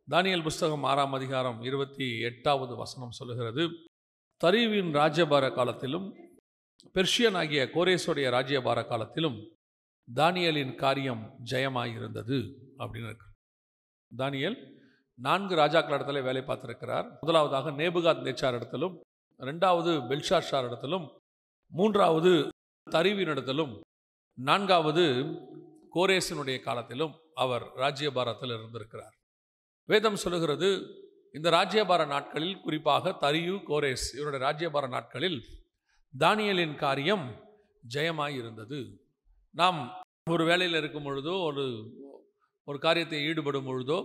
தானியேல் புஸ்தகம் 6ஆம் அதிகாரம் 28வது வசனம் சொல்லுகிறது, தரியுவின் ராஜ்யபார காலத்திலும் பெர்ஷியனாகிய கோரேசுடைய ராஜ்யபார காலத்திலும் தானியேலின் காரியம் ஜெயமாயிருந்தது அப்படின்னு இருக்கு. தானியேல் 4 ராஜாக்கள் இடத்துல வேலை பார்த்திருக்கிறார். முதலாவதாக நேபுகாத் நேச்சார் இடத்திலும், 2வது பெல்ஷாத்சார் இடத்திலும், 3வது தரியுவின் இடத்திலும், 4வது கோரேசினுடைய காலத்திலும் அவர் ராஜ்யபாரத்தில் இருந்திருக்கிறார். வேதம் சொல்லுகிறது, இந்த ராஜ்யபார நாட்களில், குறிப்பாக தரியு, கோரேஸ் இவருடைய ராஜ்யபார நாட்களில் தானியேலின் காரியம் ஜெயமாய் இருந்தது. நாம் ஒரு வேலையில் இருக்கும் பொழுதோ, ஒரு காரியத்தை ஈடுபடும் பொழுதோ,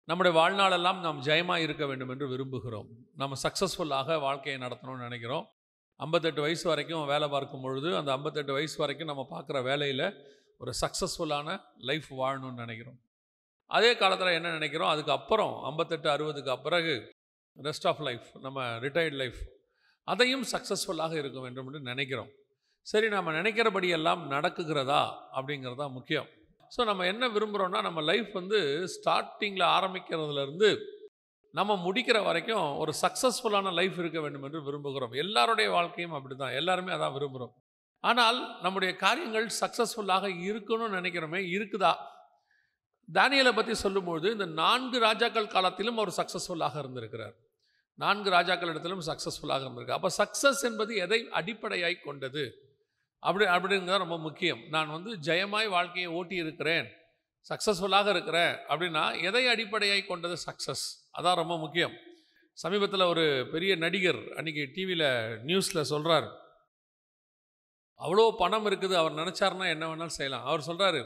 நம்முடைய வாழ்நாளெல்லாம் நாம் ஜெயமாக இருக்க வேண்டும் என்று விரும்புகிறோம். நம்ம சக்ஸஸ்ஃபுல்லாக வாழ்க்கையை நடத்தணும்னு நினைக்கிறோம். 58 வயசு வரைக்கும் வேலை பார்க்கும் பொழுது, அந்த 58 வயசு வரைக்கும் நம்ம பார்க்குற வேலையில் ஒரு சக்ஸஸ்ஃபுல்லான லைஃப் வாழணும்னு நினைக்கிறோம். அதே காலத்தில் என்ன நினைக்கிறோம், அதுக்கப்புறம் 58-60க்கு பிறகு ரெஸ்ட் ஆஃப் லைஃப், நம்ம ரிட்டையர்ட் லைஃப், அதையும் சக்ஸஸ்ஃபுல்லாக இருக்க வேண்டும் என்று நினைக்கிறோம். சரி, நம்ம நினைக்கிறபடியெல்லாம் நடக்குகிறதா அப்படிங்கிறதா முக்கியம். ஸோ நம்ம என்ன விரும்புகிறோன்னா, நம்ம லைஃப் ஸ்டார்டிங்கில் ஆரம்பிக்கிறதுலேருந்து நம்ம முடிக்கிற வரைக்கும் ஒரு சக்ஸஸ்ஃபுல்லான லைஃப் இருக்க வேண்டும் என்று விரும்புகிறோம். எல்லாருடைய வாழ்க்கையும் அப்படி தான், எல்லாருமே அதான் விரும்புகிறோம். ஆனால் நம்முடைய காரியங்கள் சக்ஸஸ்ஃபுல்லாக இருக்கணும்னு நினைக்கிறோமே, இருக்குதா? தானியேலை பற்றி சொல்லும்போது, இந்த 4 ராஜாக்கள் காலத்திலும் அவர் சக்ஸஸ்ஃபுல்லாக இருந்திருக்கிறார். 4 ராஜாக்கள் இடத்திலும் சக்ஸஸ்ஃபுல்லாக இருந்திருக்கு. அப்போ சக்ஸஸ் என்பது எதை அடிப்படையாய் கொண்டது அப்படிங்கிறது ரொம்ப முக்கியம். நான் ஜெயமாய் வாழ்க்கையை ஓட்டி இருக்கிறேன், சக்ஸஸ்ஃபுல்லாக இருக்கிறேன் அப்படின்னா எதை அடிப்படையாய் கொண்டது சக்ஸஸ்? அதான் ரொம்ப முக்கியம். சமீபத்தில் ஒரு பெரிய நடிகர் அன்றைக்கி டிவியில் நியூஸில் சொல்கிறார், அவ்வளோ பணம் இருக்குது, அவர் நினச்சாருன்னா என்ன வேணாலும் செய்யலாம். அவர் சொல்கிறாரு,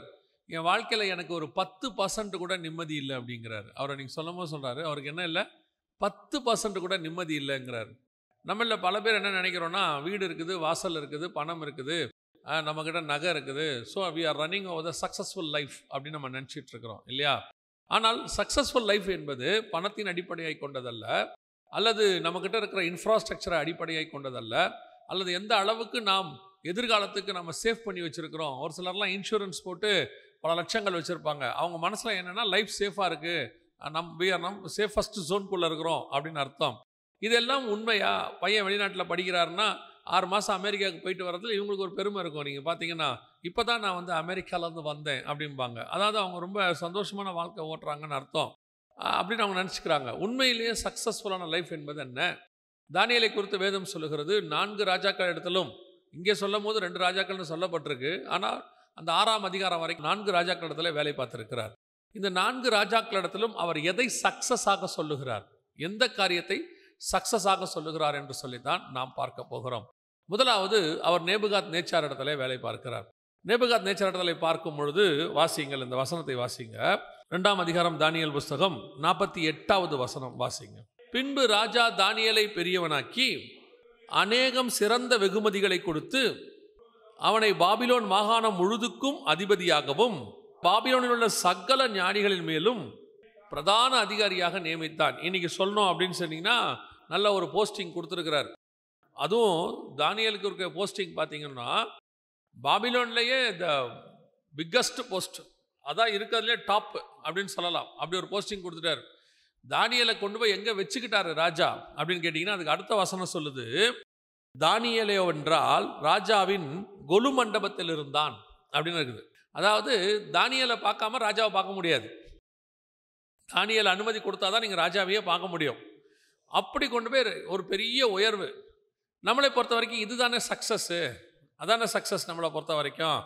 என் வாழ்க்கையில் எனக்கு ஒரு 10% கூட நிம்மதி இல்லை அப்படிங்கிறாரு. அவரை நீங்கள் சொல்லும் போது சொல்கிறாரு, அவருக்கு என்ன இல்லை, 10% கூட நிம்மதி இல்லைங்கிறாரு. நம்மளில் பல பேர் என்ன நினைக்கிறோன்னா, வீடு இருக்குது, வாசல் இருக்குது, பணம் இருக்குது, நம்மக்கிட்ட நகை இருக்குது, so we are running over the successful life அப்படின்னு நம்ம நினச்சிட்டு இருக்கிறோம் இல்லையா? ஆனால் சக்ஸஸ்ஃபுல் லைஃப் என்பது பணத்தின் அடிப்படையாய் கொண்டதல்ல, அல்லது நம்மக்கிட்ட இருக்கிற இன்ஃப்ராஸ்ட்ரக்சரை அடிப்படையாய் கொண்டதல்ல, அல்லது எந்த அளவுக்கு நாம் எதிர்காலத்துக்கு நம்ம சேவ் பண்ணி வச்சுருக்கிறோம். ஒரு சிலர்லாம் இன்சூரன்ஸ் போட்டு பல லட்சங்கள் வச்சுருப்பாங்க. அவங்க மனசில் என்னென்னா, லைஃப் சேஃபாக இருக்குது, நம் சேஃபஸ்ட் ஜோனுக்குள்ளே இருக்கிறோம் அப்படின்னு அர்த்தம். இதெல்லாம் உண்மையா? பையன் வெளிநாட்டில் படிக்கிறாருன்னா 6 மாதம் அமெரிக்காவுக்கு போயிட்டு வரதுல இவங்களுக்கு ஒரு பெருமை இருக்கும். நீங்கள் பார்த்தீங்கன்னா, இப்போ தான் நான் அமெரிக்காவிலேருந்து வந்தேன் அப்படிம்பாங்க. அதாவது அவங்க ரொம்ப சந்தோஷமான வாழ்க்கை ஓட்டுறாங்கன்னு அர்த்தம் அப்படின்னு அவங்க நினச்சிக்கிறாங்க. உண்மையிலேயே சக்ஸஸ்ஃபுல்லான லைஃப் என்பது என்ன? தானியேலை குறித்து வேதம் சொல்லுகிறது, 4 ராஜாக்கள் இடத்திலும், இங்கே சொல்லும் போது 2 ராஜாக்கள்னு சொல்லப்பட்டிருக்கு, ஆனால் அந்த 6ஆம் அதிகாரம் வரைக்கும் 4 ராஜாக்கள் இடத்துல வேலை பார்த்திருக்கிறார். இந்த 4 ராஜாக்கள் இடத்திலும் அவர் எதை சக்ஸஸாக சொல்லுகிறார், எந்த காரியத்தை சக்ஸஸாக சொல்லுகிறார் என்று சொல்லித்தான் நாம் பார்க்க போகிறோம். முதலாவது, அவர் நேபுகாத் நேச்சார் இடத்துல வேலை பார்க்கிறார். நேபுகாத் நேச்சார் இடத்துல பார்க்கும் பொழுது வாசிங்கள், இந்த வசனத்தை வாசிங்க. 2ஆம் அதிகாரம் தானியேல் புஸ்தகம் 48வது வசனம் வாசிங்க. பின்பு ராஜா தானியேலை பெரியவனாக்கி அநேகம் சிறந்த வெகுமதிகளை கொடுத்து அவனை பாபிலோன் மாகாணம் முழுதுக்கும் அதிபதியாகவும் பாபிலோனில் உள்ள சகல ஞானிகளின் மேலும் பிரதான அதிகாரியாக நியமித்தான். இன்னைக்கு சொல்லணும் அப்படின்னு சொன்னீங்கன்னா, நல்ல ஒரு போஸ்டிங் கொடுத்துருக்கிறார். அதுவும் தானியேலுக்கு இருக்க போஸ்டிங் பார்த்தீங்கன்னா, பாபிலோன்லேயே த பிக்கஸ்ட் போஸ்ட், அதான் இருக்கிறதுலே டாப் அப்படின்னு சொல்லலாம். அப்படி ஒரு போஸ்டிங் கொடுத்துட்டார். தானியேலை கொண்டு போய் எங்கே வச்சுக்கிட்டாரு ராஜா அப்படின்னு கேட்டிங்கன்னா, அதுக்கு அடுத்த வசனம் சொல்லுது, தானியேலே என்றால் ராஜாவின் கொலு மண்டபத்தில் இருந்தான் அப்படின்னு இருக்குது. அதாவது தானியேலை பார்க்காம ராஜாவை பார்க்க முடியாது. தானியேல் அனுமதி கொடுத்தா தான் நீங்கள் ராஜாவையே பார்க்க முடியும். அப்படி கொண்டு போய் ஒரு பெரிய உயர்வு. நம்மளை பொறுத்த வரைக்கும் இதுதானே சக்ஸஸ்ஸு, அதானே சக்ஸஸ் நம்மளை பொறுத்த வரைக்கும்.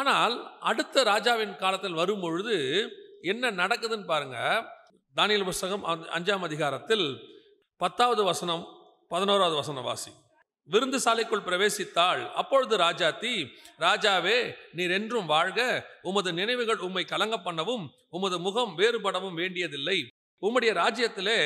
ஆனால் அடுத்த ராஜாவின் காலத்தில் வரும்பொழுது என்ன நடக்குதுன்னு பாருங்கள். தானியேல் புஸ்தகம் 5ஆம் அதிகாரத்தில் 10வது வசனம் 11வது வசனம் வாசி. விருந்து சாலைக்குள் பிரவேசித்தாள். அப்பொழுது ராஜாத்தி, ராஜாவே, நீர் என்றும் வாழ்க, உமது நினைவுகள் உம்மை கலங்க பண்ணவும் உமது முகம் வேறுபடவும் வேண்டியதில்லை. உம்முடைய ராஜ்யத்திலே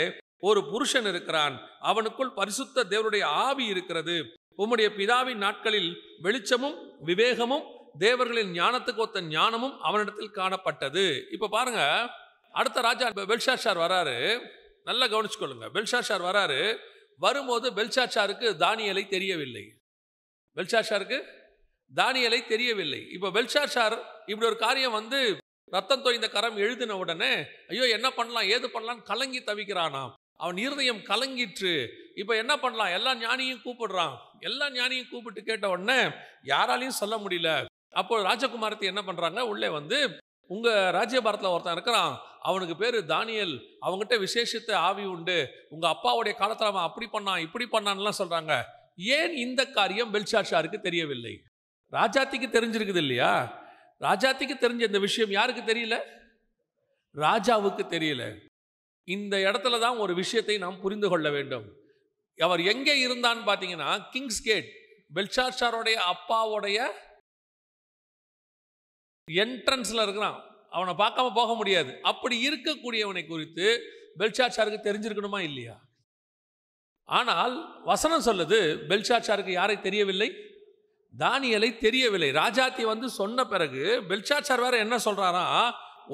ஒரு புருஷன் இருக்கிறான், அவனுக்குள் பரிசுத்த தேவனுடைய ஆவி இருக்கிறது. உம்முடைய பிதாவின் நாட்களில் வெளிச்சமும் விவேகமும் தேவர்களின் ஞானத்துக்கு ஒத்த ஞானமும் அவனிடத்தில் காணப்பட்டது. இப்போ பாருங்க, அடுத்த ராஜா பெல்ஷாத்சார் வராரு. நல்லா கவனிச்சுக்கொள்ளுங்க. பெல்ஷாத்சார் வராரு. வரும்போது பெல்ஷாத்சாருக்கு தானியேலை தெரியவில்லை. பெல்ஷாத்சாருக்கு தானியேலை தெரியவில்லை. இப்போ பெல்ஷாத்சார் இப்படி ஒரு காரியம் ரத்தம் தோய்ந்த கரம் எழுதின உடனே ஐயோ என்ன பண்ணலாம் ஏது பண்ணலான்னு கலங்கி தவிக்கிறானாம். அவன் இருதயம் கலங்கிற்று. இப்போ என்ன பண்ணலாம், எல்லா ஞானியும் கூப்பிடுறான். எல்லா ஞானியும் கூப்பிட்டு கேட்ட உடனே யாராலையும் சொல்ல முடியல. அப்போ ராஜகுமாரத்தை என்ன பண்ணுறாங்க, உள்ளே வந்து உங்கள் ராஜ்யபாரத்தில் ஒருத்தன் இருக்கிறான், அவனுக்கு பேர் தானியேல், அவங்ககிட்ட விசேஷித்த ஆவி உண்டு, உங்கள் அப்பாவுடைய காலத்தில் அவன் அப்படி பண்ணான் இப்படி பண்ணான்லாம் சொல்கிறாங்க. ஏன் இந்த காரியம் பெல்ஷாத்சாருக்கு தெரியவில்லை? ராஜாத்திக்கு தெரிஞ்சிருக்குது இல்லையா? ராஜாத்திக்கு தெரிஞ்ச இந்த விஷயம் யாருக்கு தெரியல? ராஜாவுக்கு தெரியல. இந்த இடத்துல தான் ஒரு விஷயத்தை நாம் புரிந்து கொள்ள வேண்டும். அவர் எங்கே இருந்தான்னு பார்த்தீங்கன்னா கிங்ஸ் கேட், பெல்ஷாத்சாருடைய அப்பாவுடைய என்ட்ரன்ஸில் இருக்கிறான். அவனை பார்க்காம போக முடியாது. அப்படி இருக்கக்கூடியவனை குறித்து பெல்ஷாத்சாருக்கு தெரிஞ்சிருக்கணுமா இல்லையா? ஆனால் வசனம் சொல்லுது பெல்ஷாத்சாருக்கு யாரை தெரியவில்லை? தானியேலை தெரியவில்லை. ராஜாத்தி வந்து சொன்ன பிறகு பெல்ஷாத்சார் வேற என்ன சொல்றாரா,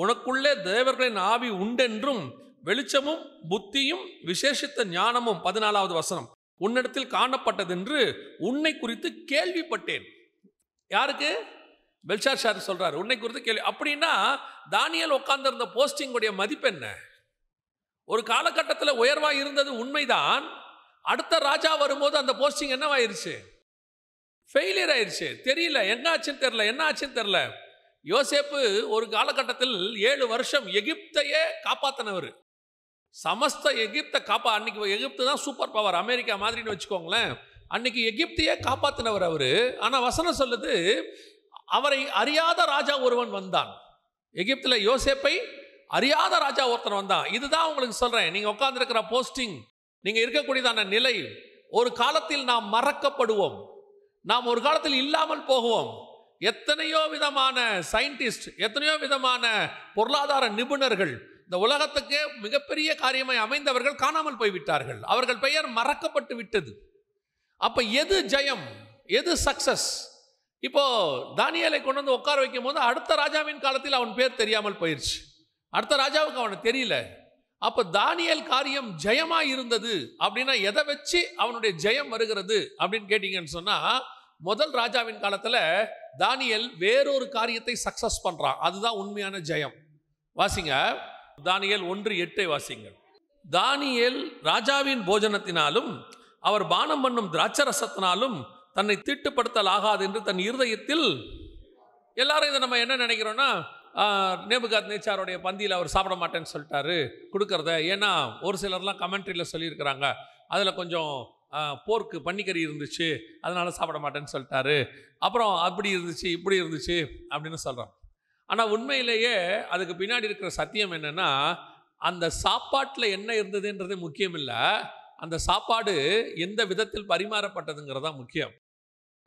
உனக்குள்ளே தேவர்களின் ஆவி உண்டென்றும் வெளிச்சமும் புத்தியும் விசேஷித்த ஞானமும் 14வது வசனம் உன்னிடத்தில் காணப்பட்டதென்று உன்னை குறித்து கேள்விப்பட்டேன். யாருக்கு? பெல்ஷாத்சார் சொல்றாரு உன்னை குறித்து கேள்வி. அப்படின்னா தானியேல் உட்கார்ந்திருந்த போஸ்டிங் உடைய மதிப்பு என்ன? ஒரு காலகட்டத்தில் உயர்வா இருந்தது உண்மைதான். அடுத்த ராஜா வரும்போது அந்த போஸ்டிங் என்னவாயிருச்சு? ஃபெயிலியர் ஆயிடுச்சு. தெரியல என்ன ஆச்சுன்னு தெரியல, என்ன ஆச்சுன்னு தெரியல. யோசேப்பு ஒரு காலகட்டத்தில் 7 வருஷம் எகிப்தையே காப்பாத்தினவர். சமஸ்த எகிப்தை அன்னைக்கு எகிப்து தான் சூப்பர் பவர், அமெரிக்கா மாதிரின்னு வச்சுக்கோங்களேன். அன்னைக்கு எகிப்தையே காப்பாத்தினவர் அவரு. ஆனால் வசனம் சொல்லுது அவரை அறியாத ராஜா ஒருவன் வந்தான். எகிப்துல யோசேப்பை அறியாத ராஜா ஒருத்தன் வந்தான். இதுதான் உங்களுக்கு சொல்றேன், நீங்க உட்கார்ந்துருக்கிற போஸ்டிங், நீங்க இருக்கக்கூடியதான நிலை, ஒரு காலத்தில் நாம் மறக்கப்படுவோம், நாம் ஒரு காலத்தில் இல்லாமல் போகுவோம். எத்தனையோ விதமான சயின்டிஸ்ட், எத்தனையோ விதமான பொருளாதார நிபுணர்கள், இந்த உலகத்துக்கு மிகப்பெரிய காரியமாய் அமைந்தவர்கள் காணாமல் போய்விட்டார்கள். அவர்கள் பெயர் மறக்கப்பட்டு விட்டது. அப்ப எது ஜெயம், எது சக்சஸ்? இப்போ தானியேலை கொண்டு வந்து உட்கார வைக்கும் போது அடுத்த ராஜாவின் காலத்தில் அவன் பேர் தெரியாமல் போயிடுச்சு. அடுத்த ராஜாவுக்கு அவனுக்கு தெரியல. அப்ப தானியேல் காரியம் ஜெயமா இருந்தது அப்படின்னா எதை வச்சு அவனுடைய ஜெயம் வருகிறது அப்படின்னு கேட்டீங்கன்னு சொன்னா, முதல் ராஜாவின் காலத்துல தானியேல் வேறொரு காரியத்தை சக்சஸ் பண்றான். அதுதான் உண்மையான ஜெயம். வாசிங்க தானியேல் 1:8 வாசிங்க. தானியேல் ராஜாவின் போஜனத்தினாலும் அவர் பானம் பண்ணும் திராட்சரசத்தினாலும் தன்னை தீட்டுப்படுத்தல் ஆகாது என்று தன் இருதயத்தில். எல்லாரும் இதை நம்ம என்ன நினைக்கிறோம்னா, நேபுகாத்நேச்சாருடைய பந்தியில் அவர் சாப்பிட மாட்டேன்னு சொல்லிட்டாரு கொடுக்கறத. ஏன்னா ஒரு சிலர்லாம் கமெண்ட்ரியில் சொல்லியிருக்கிறாங்க, அதில் கொஞ்சம் போர்க்கு பன்னிக்கறி இருந்துச்சு அதனால சாப்பிட மாட்டேன்னு சொல்லிட்டாரு, அப்புறம் அப்படி இருந்துச்சு இப்படி இருந்துச்சு அப்படின்னு சொல்கிறான். ஆனால் உண்மையிலேயே அதுக்கு பின்னாடி இருக்கிற சத்தியம் என்னென்னா, அந்த சாப்பாட்டில் என்ன இருந்ததுன்றது முக்கியம் இல்லை, அந்த சாப்பாடு எந்த விதத்தில் பரிமாறப்பட்டதுங்கிறது தான் முக்கியம்.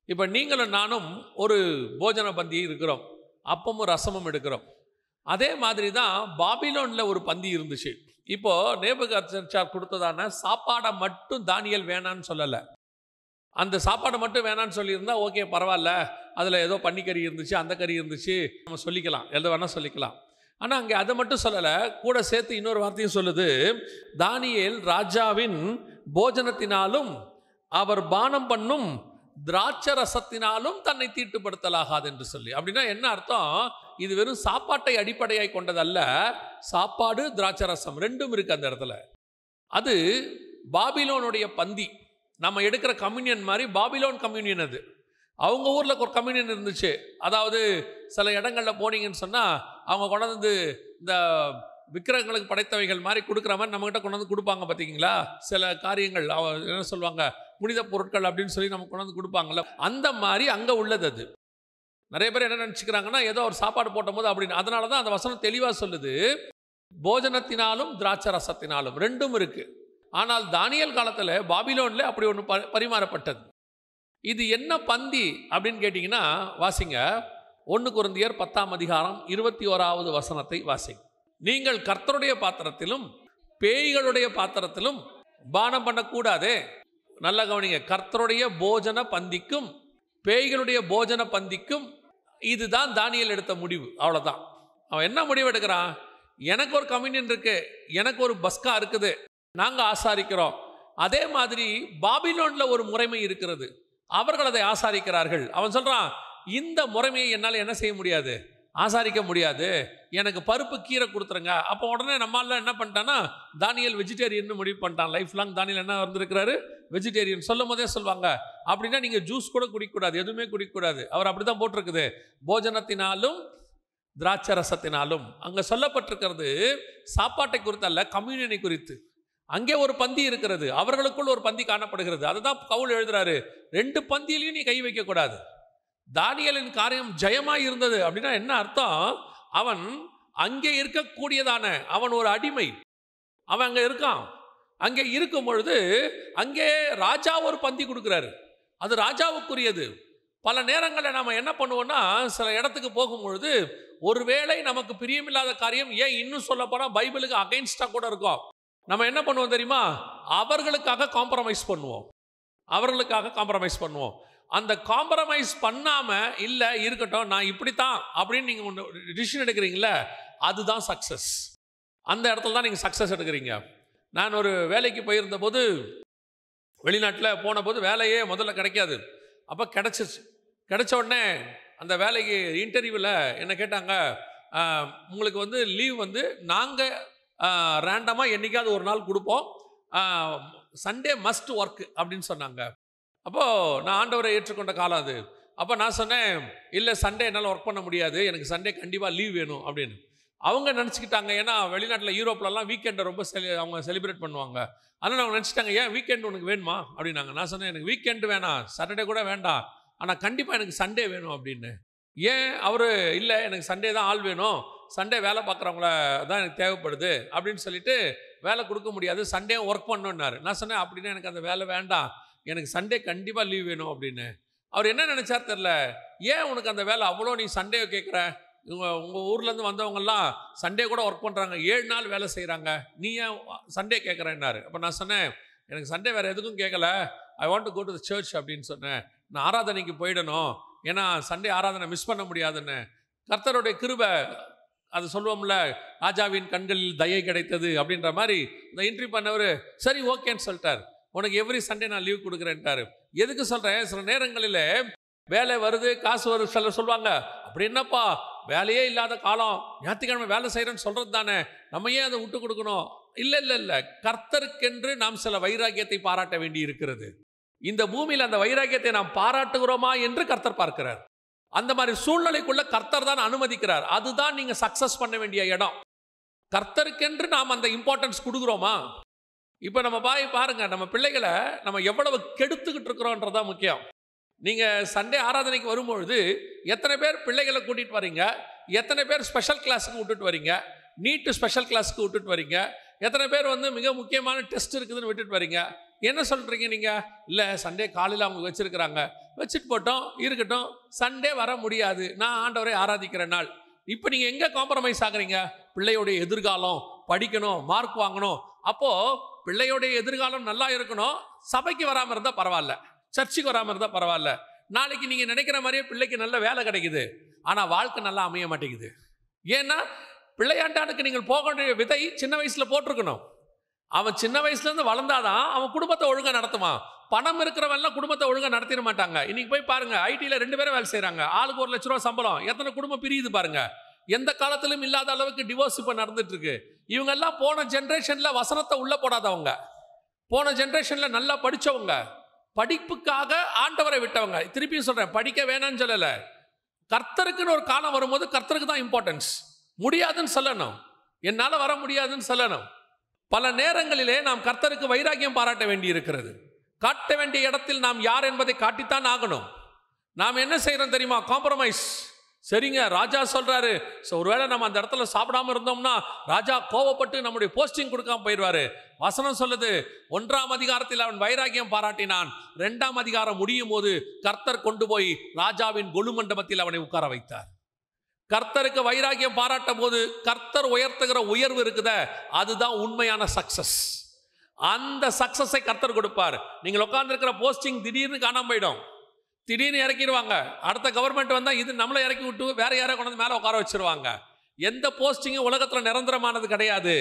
இப்போ நீங்களும் நானும் ஒரு போஜன பந்தி இருக்கிறோம், அப்பமும் ரசமும் எடுக்கிறோம். அதே மாதிரி தான் பாபிலோனில் ஒரு பந்தி இருந்துச்சு. இப்போது நேபுகாத்நேச்சார் கொடுத்ததான சாப்பாடை மட்டும் தானியேல் வேணான்னு சொல்லலை. அந்த சாப்பாடை மட்டும் வேணான்னு சொல்லியிருந்தா ஓகே பரவாயில்ல, அதில் ஏதோ பன்னிக்கறி இருந்துச்சு அந்த கறி இருந்துச்சு நம்ம சொல்லிக்கலாம், எதை வேணால் சொல்லிக்கலாம். ஆனால் அங்கே அதை மட்டும் சொல்லலை, கூட சேர்த்து இன்னொரு வார்த்தையும் சொல்லுது, தானியேல் ராஜாவின் போஜனத்தினாலும் அவர் பானம் பண்ணும் திராட்சரசத்தினாலும் தன்னை தீட்டுப்படுத்தலாகாது என்று சொல்லி. அப்படின்னா என்ன அர்த்தம்? இது வெறும் சாப்பாட்டை அடிப்படையாய் கொண்டதல்ல, சாப்பாடு திராட்சரசம் ரெண்டும் இருக்கு அந்த இடத்துல. அது பாபிலோனுடைய பந்தி. நம்ம எடுக்கிற கம்யூனியன் மாதிரி பாபிலோன் கம்யூனியன். அது அவங்க ஊரில் ஒரு கம்யூனியன் இருந்துச்சு. அதாவது சில இடங்களில் போனீங்கன்னு சொன்னால் அவங்க கொண்டு வந்து இந்த விக்கிரகங்களுக்கு படைத்தவைகள் மாதிரி கொடுக்குற மாதிரி நம்மகிட்ட கொண்டு வந்து கொடுப்பாங்க. பார்த்தீங்களா, சில காரியங்கள் என்ன சொல்லுவாங்க, புனித பொருட்கள் அப்படின்னு சொல்லி நமக்கு கொண்டு வந்து கொடுப்பாங்கல்ல, அந்த மாதிரி அங்கே உள்ளது. அது நிறைய பேர் என்ன நினச்சிக்கிறாங்கன்னா ஏதோ ஒரு சாப்பாடு போட்டும் போது அப்படின்னு. அதனால தான் அந்த வசனம் தெளிவாக சொல்லுது, போஜனத்தினாலும் திராட்சை ரசத்தினாலும் ரெண்டும் இருக்குது. ஆனால் தானியேல் காலத்தில் பாபிலோனில் அப்படி ஒன்று பரிமாறப்பட்டது. இது என்ன பந்தி அப்படின்னு கேட்டிங்கன்னா வாசிங்க, 1 கொரிந்தியர் 10:21 வசனத்தை வாசிங்க. நீங்கள் கர்த்தருடைய பாத்திரத்திலும் பேய்களுடைய பாத்திரத்திலும் பானம் பண்ணக்கூடாதே. நல்ல கவனிங்க, கர்த்தருடைய போஜன பந்திக்கும் பேய்களுடைய போஜன பந்திக்கும் இதுதான் தானியேல் எடுத்த முடிவு. அவ்வளோதான். அவன் என்ன முடிவு எடுக்கிறான்? எனக்கு ஒரு கம்யூனியன் இருக்கு, எனக்கு ஒரு பஸ்கா இருக்குது, நாங்கள் ஆசாரிக்கிறோம். அதே மாதிரி பாபிலோனில் ஒரு முறைமை இருக்கிறது, அவர்கள் அதை ஆசாரிக்கிறார்கள். அவன் சொல்கிறான், இந்த முறைமையை என்னால் என்ன செய்ய முடியாது, ஆசாரிக்க முடியாது, எனக்கு பருப்பு கீரை கொடுத்துருங்க. அப்போ உடனே நம்மளால என்ன பண்ணிட்டான்னா தானியல் வெஜிடேரியன் முடிவு பண்ணிட்டான். லைஃப் லாங் தானியல் என்ன வந்திருக்கிறாரு, வெஜிடேரியன். சொல்லும் போதே சொல்லுவாங்க, அப்படின்னா நீங்கள் ஜூஸ் கூட குடிக்கக்கூடாது, எதுவுமே குடிக்கக்கூடாது. அவர் அப்படி தான் போட்டிருக்குது, போஜனத்தினாலும் திராட்சை ரசத்தினாலும். அங்கே சொல்லப்பட்டிருக்கிறது சாப்பாட்டை குறித்து அல்ல, கம்யூனியனை குறித்து. அங்கே ஒரு பந்தி இருக்கிறது, அவர்களுக்குள் ஒரு பந்தி காணப்படுகிறது. அதுதான் பவுல் எழுதுறாரு, 2 பந்தியிலையும் நீ கை வைக்கக்கூடாது. தானியேலின் காரியம் ஜெயமாய் இருந்தது அப்படின்னா என்ன அர்த்தம்? அவன் அங்கே இருக்கக்கூடியதான, அவன் ஒரு அடிமை, அவன் அங்கே இருக்கான். அங்கே இருக்கும் பொழுது அங்கே ராஜா ஒரு பந்தி கொடுக்குறாரு, அது ராஜாவுக்குரியது. பல நேரங்களில் நாம் என்ன பண்ணுவோம்னா, சில இடத்துக்கு போகும்பொழுது ஒருவேளை நமக்கு பிரியமில்லாத காரியம், ஏன் இன்னும் சொல்ல போனால் பைபிளுக்கு அகைன்ஸ்டாக கூட இருக்கும், நம்ம என்ன பண்ணுவோம் தெரியுமா, அவர்களுக்காக காம்ப்ரமைஸ் பண்ணுவோம், அவர்களுக்காக காம்ப்ரமைஸ் பண்ணுவோம். அந்த காம்ப்ரமைஸ் பண்ணாமல் இல்லை இருக்கட்டும் நான் இப்படித்தான் அப்படின்னு நீங்கள் ஒன்று டிசிஷன் எடுக்கிறீங்களே, அதுதான் சக்ஸஸ். அந்த இடத்துல தான் நீங்கள் சக்ஸஸ் எடுக்கிறீங்க. நான் ஒரு வேலைக்கு போயிருந்த போது, வெளிநாட்டில் போன போது வேலையே முதல்ல கிடைக்காது. அப்போ கிடச்சிச்சு. கிடைச்ச உடனே அந்த வேலைக்கு இன்டர்வியூவில் என்ன கேட்டாங்க, உங்களுக்கு வந்து லீவ் வந்து நாங்கள் ரேண்டமாக என்றைக்காவது ஒரு நாள் கொடுப்போம், சண்டே மஸ்ட் ஒர்க் அப்படின்னு சொன்னாங்க. அப்போது நான் ஆண்டவரை ஏற்றுக்கொண்ட காலம் அது. அப்போ நான் சொன்னேன், இல்லை சண்டே என்னால் ஒர்க் பண்ண முடியாது, எனக்கு சண்டே கண்டிப்பாக லீவ் வேணும் அப்படின்னு. அவங்க நினச்சிக்கிட்டாங்க, ஏன்னா வெளிநாட்டில் யூரோப்லலாம் வீக்கெண்டை ரொம்ப அவங்க செலிப்ரேட் பண்ணுவாங்க. அதனால் அவங்க நினச்சிட்டாங்க, ஏன் வீக்கெண்டு உனக்கு வேணுமா அப்படின்னாங்க. நான் சொன்னேன், எனக்கு வீக்கெண்டு வேணாம், சாட்டர்டே கூட வேண்டாம், ஆனால் கண்டிப்பாக எனக்கு சண்டே வேணும் அப்படின்னு. ஏன்? அவர் இல்லை எனக்கு சண்டே தான் ஆள் வேணும், சண்டே வேலை பார்க்குறவங்கள தான் எனக்கு தேவைப்படுது அப்படின்னு சொல்லிட்டு வேலை கொடுக்க முடியாது, சண்டே ஒர்க் பண்ணணுன்னாரு. நான் சொன்னேன், அப்படின்னா எனக்கு அந்த வேலை வேண்டாம், எனக்கு சண்டே கண்டிப்பாக லீவ் வேணும் அப்படின்னு. அவர் என்ன நினச்சார் தெரில, ஏன் உனக்கு அந்த வேலை அவ்வளோ நீ சண்டே கேட்குற, உங்கள் ஊர்லேருந்து வந்தவங்கெல்லாம் சண்டே கூட ஒர்க் பண்ணுறாங்க, 7 நாள் வேலை செய்கிறாங்க, நீ ஏன் சண்டே கேட்குறேன்னாரு. அப்போ நான் சொன்னேன், எனக்கு சண்டே வேறு எதுக்கும் கேட்கல, I want to go to the church அப்படின்னு சொன்னேன். நான் ஆராதனைக்கு போயிடணும், ஏன்னா சண்டே ஆராதனை மிஸ் பண்ண முடியாதுன்னு. கர்த்தருடைய கிருபை, அது சொல்லுவோம்ல, ராஜாவின் கண்களில் தயை கிடைத்தது அப்படின்ற மாதிரி இந்த இன்ட்ரி பண்ணவர் சரி ஓகேன்னு சொல்லிட்டார், உனக்கு எவ்ரி சண்டே நான் லீவ் கொடுக்குறேன்ட்டாரு. எதுக்கு சொல்கிறேன், சில நேரங்களில் வேலை வருது, காசு வருது, சிலர் சொல்லுவாங்க, அப்படி என்னப்பா வேலையே இல்லாத காலம், ஞாயிற்றுக்கிழமை வேலை செய்கிறேன்னு சொல்கிறது தானே, நம்ம ஏன் அதை விட்டு கொடுக்கணும்? இல்லை இல்லை இல்லை, கர்த்தருக்கென்று நாம் சில வைராக்கியத்தை பாராட்ட வேண்டி இருக்கிறது. இந்த பூமியில் அந்த வைராக்கியத்தை நாம் பாராட்டுகிறோமா என்று கர்த்தர் பார்க்கிறார். அந்த மாதிரி சூழ்நிலைக்குள்ள கர்த்தர் தான் அனுமதிக்கிறார். அதுதான் நீங்கள் சக்ஸஸ் பண்ண வேண்டிய இடம். கர்த்தருக்கென்று நாம் அந்த இம்பார்ட்டன்ஸ் கொடுக்குறோமா? இப்போ நம்ம பாருங்க, நம்ம பிள்ளைகளை நம்ம எவ்வளவு கெடுத்துக்கிட்டு இருக்கிறோன்றதான் முக்கியம். நீங்கள் சண்டே ஆராதனைக்கு வரும்பொழுது எத்தனை பேர் பிள்ளைகளை கூட்டிகிட்டு வரீங்க, எத்தனை பேர் ஸ்பெஷல் கிளாஸுக்கு விட்டுட்டு வரீங்க, நீட்டு ஸ்பெஷல் கிளாஸுக்கு விட்டுட்டு வரீங்க, எத்தனை பேர் வந்து மிக முக்கியமான டெஸ்ட் இருக்குதுன்னு விட்டுட்டு வரீங்க. என்ன சொல்கிறீங்க நீங்கள்? இல்லை சண்டே காலையில் அவங்க வச்சுருக்கிறாங்க, வச்சுட்டு போட்டோம் இருக்கட்டும், சண்டே வர முடியாது, நான் ஆண்டவரை ஆராதிக்கிற நாள். இப்போ நீங்கள் எங்கே காம்ப்ரமைஸ் ஆகுறீங்க? பிள்ளையோடைய எதிர்காலம், படிக்கணும், மார்க் வாங்கணும். அப்போது பிள்ளையோடைய எதிர்காலம் நல்லா இருக்கணும், சபைக்கு வராமல் இருந்தால் பரவாயில்ல, சர்ச்சுக்கு வராமல் இருந்தால் பரவாயில்ல. நாளைக்கு நீங்கள் நினைக்கிற மாதிரியே பிள்ளைக்கு நல்ல வேலை கிடைக்குது, ஆனால் வாழ்க்கை நல்லா அமைய மாட்டேங்குது. ஏன்னா பிள்ளையாண்டானுக்கு நீங்கள் போக வேண்டிய விதை சின்ன வயசில் போட்டிருக்கணும். அவன் சின்ன வயசுலேருந்து வளர்ந்தாதான் அவன் குடும்பத்தை ஒழுங்காக நடத்துவான். பணம் இருக்கிறவன்லாம் குடும்பத்தை ஒழுங்காக நடத்திட மாட்டாங்க. இன்னைக்கு போய் பாருங்க, ஐடியில் 2 பேரும் வேலை செய்கிறாங்க, ஆளுக்கு 1 லட்ச ரூபா சம்பளம், எத்தனை குடும்பம் பிரியுது பாருங்க. எந்த காலத்திலும் இல்லாத அளவுக்கு டிவோர்ஸ் இப்போ நடந்துட்டு இருக்கு. இவங்கெல்லாம் போன ஜென்ரேஷனில் வசனத்தை உள்ள போடாதவங்க, போன ஜென்ரேஷனில் நல்லா படித்தவங்க, படிப்புக்காக ஆண்டவரை விட்டவங்க. திருப்பியும் சொல்கிறேன், படிக்க வேணான்னு சொல்லலை, கர்த்தருக்குன்னு ஒரு காலம் வரும்போது கர்த்தருக்கு தான் இம்பார்ட்டன்ஸ். முடியாதுன்னு சொல்லணும், என்னால் வர முடியாதுன்னு சொல்லணும். பல நேரங்களிலே நாம் கர்த்தருக்கு வைராக்கியம் பாராட்ட வேண்டி இருக்கிறது. காட்ட வேண்டிய இடத்தில் நாம் யார் என்பதை காட்டித்தான் ஆகணும். நாம் என்ன செய்கிறோம் தெரியுமா? காம்ப்ரமைஸ். சரிங்க, ராஜா சொல்கிறாரு, ஸோ ஒருவேளை நம்ம அந்த இடத்துல சாப்பிடாம இருந்தோம்னா ராஜா கோவப்பட்டு நம்முடைய போஸ்டிங் கொடுக்காம போயிடுவார். வசனம் சொல்லுது, 1ஆம் அதிகாரத்தில் அவன் வைராக்கியம் பாராட்டினான், 2ஆம் அதிகாரம் முடியும் போது கர்த்தர் கொண்டு போய் ராஜாவின் கொலு மண்டபத்தில் அவனை உட்கார வைத்தார். கர்த்தருக்கு வைராக்கியம் பாராட்டும் போது கர்த்தர் உயர்த்துகிற உயர்வு இருக்குத, அதுதான் உண்மையான சக்சஸ். அந்த சக்சஸை கர்த்தர் கொடுப்பார். நீங்கள் உட்கார்ந்துருக்கிற போஸ்டிங் திடீர்னு காணாம போயிடும், திடீர்னு இறக்கிடுவாங்க. அடுத்த கவர்மெண்ட் வந்தால் இது நம்மளை இறக்கி விட்டு வேற யாரை கொண்டு வந்து மேலே உட்கார வச்சிருவாங்க. எந்த போஸ்டிங்கும் உலகத்தில் நிரந்தரமானது கிடையாது.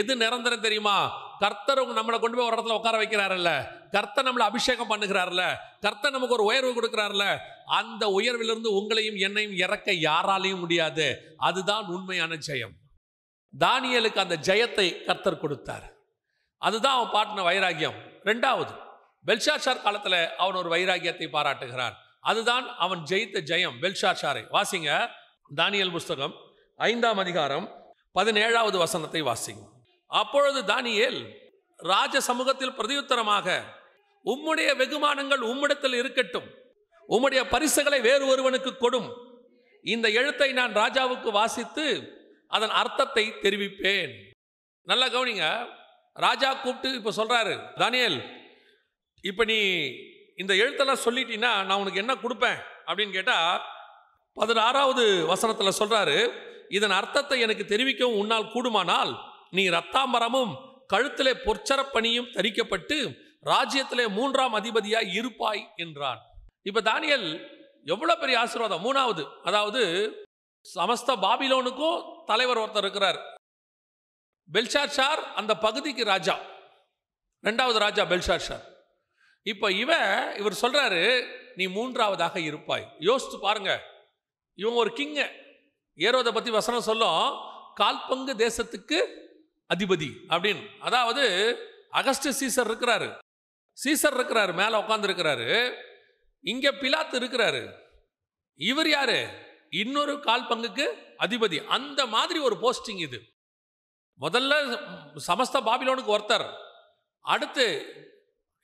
எது நிரந்தரம் தெரியுமா? கர்த்தர் நம்மளை கொண்டு போய் ஒரு இடத்துல உட்கார வைக்கிறாருல்ல, கர்த்தர் நம்மளை அபிஷேகம் பண்ணுகிறார்ல, கர்த்தர் நமக்கு ஒரு உயர்வு கொடுக்கிறார்ல, அந்த உயர்விலிருந்து உங்களையும் என்னையும் இறக்க யாராலையும் முடியாது. அதுதான் உண்மையான ஜெயம். தானியேலுக்கு அந்த ஜெயத்தை கர்த்தர் கொடுத்தார். அதுதான் அவன் பாட்டின வைராகியம். ரெண்டாவது, பெல்ஷாத்சார் காலத்தில் அவன் ஒரு வைராகியத்தை பாராட்டுகிறான். அதுதான் அவன் ஜெயித்த ஜெயம். பெல்ஷாத்சாரை வாசிங்க. தானியேல் புஸ்தகம் 5ஆம் அதிகாரம் 17வது வசனத்தை வாசிங்க. அப்பொழுது தானியேல் ராஜ சமூகத்தில் பிரதியுத்தரமாக, உம்முடைய வெகுமானங்கள் உம்மிடத்தில் இருக்கட்டும், உம்முடைய பரிசுகளை வேறு ஒருவனுக்கு கொடும். இந்த எழுத்தை நான் ராஜாவுக்கு வாசித்து அதன் அர்த்தத்தை தெரிவிப்பேன். நல்லா கவனிங்க. ராஜா கூப்பிட்டு இப்ப சொல்றாரு, தானியேல், இப்ப நீ இந்த எழுத்தெல்லாம் சொல்லிட்டீன்னா நான் உனக்கு என்ன கொடுப்பேன் அப்படின்னு கேட்டா 16வது வசனத்துல சொல்றாரு, இதன் அர்த்தத்தை எனக்கு தெரிவிக்கவும் உன்னால் கூடுமானால் நீ ரத்தாம்பரமும் கழுத்திலே பொற்சரப்பணியும் தரிக்கப்பட்டு ராஜ்யத்திலே 3ஆம் அதிபதியாய் இருப்பாய் என்றான். இப்ப தானியேல் எவ்வளவு பெரிய ஆசீர்வாதம். மூணாவது, அதாவது சமஸ்த பாபிலோனுக்கும் தலைவர் ஒருத்தர் இருக்கிறார். பெல்ஷாத்சார் அந்த பகுதிக்கு ராஜா, 2வது ராஜா பெல்ஷாத்சார். இப்ப இவர் சொல்றாரு, நீ 3ஆவதாக இருப்பாய். யோசித்து பாருங்க, இவங்க ஒரு கிங்க. ஏரோதை பத்தி வசனம் சொல்லும், கால்பங்கு தேசத்துக்கு அதிபதி அப்படின்னு. அதாவது அகஸ்டஸ் சீசர் இருக்கிறாரு, மேல உட்கார்ந்து இருக்கிறாரு. இங்க பிலாத்து இருக்கிறாரு. இவர் யாரு? இன்னொரு கால் பங்குக்கு அதிபதி. அந்த மாதிரி ஒரு போஸ்டிங் இது. முதல்ல சமஸ்த பாபிலோனுக்கு ஒருத்தர். அடுத்து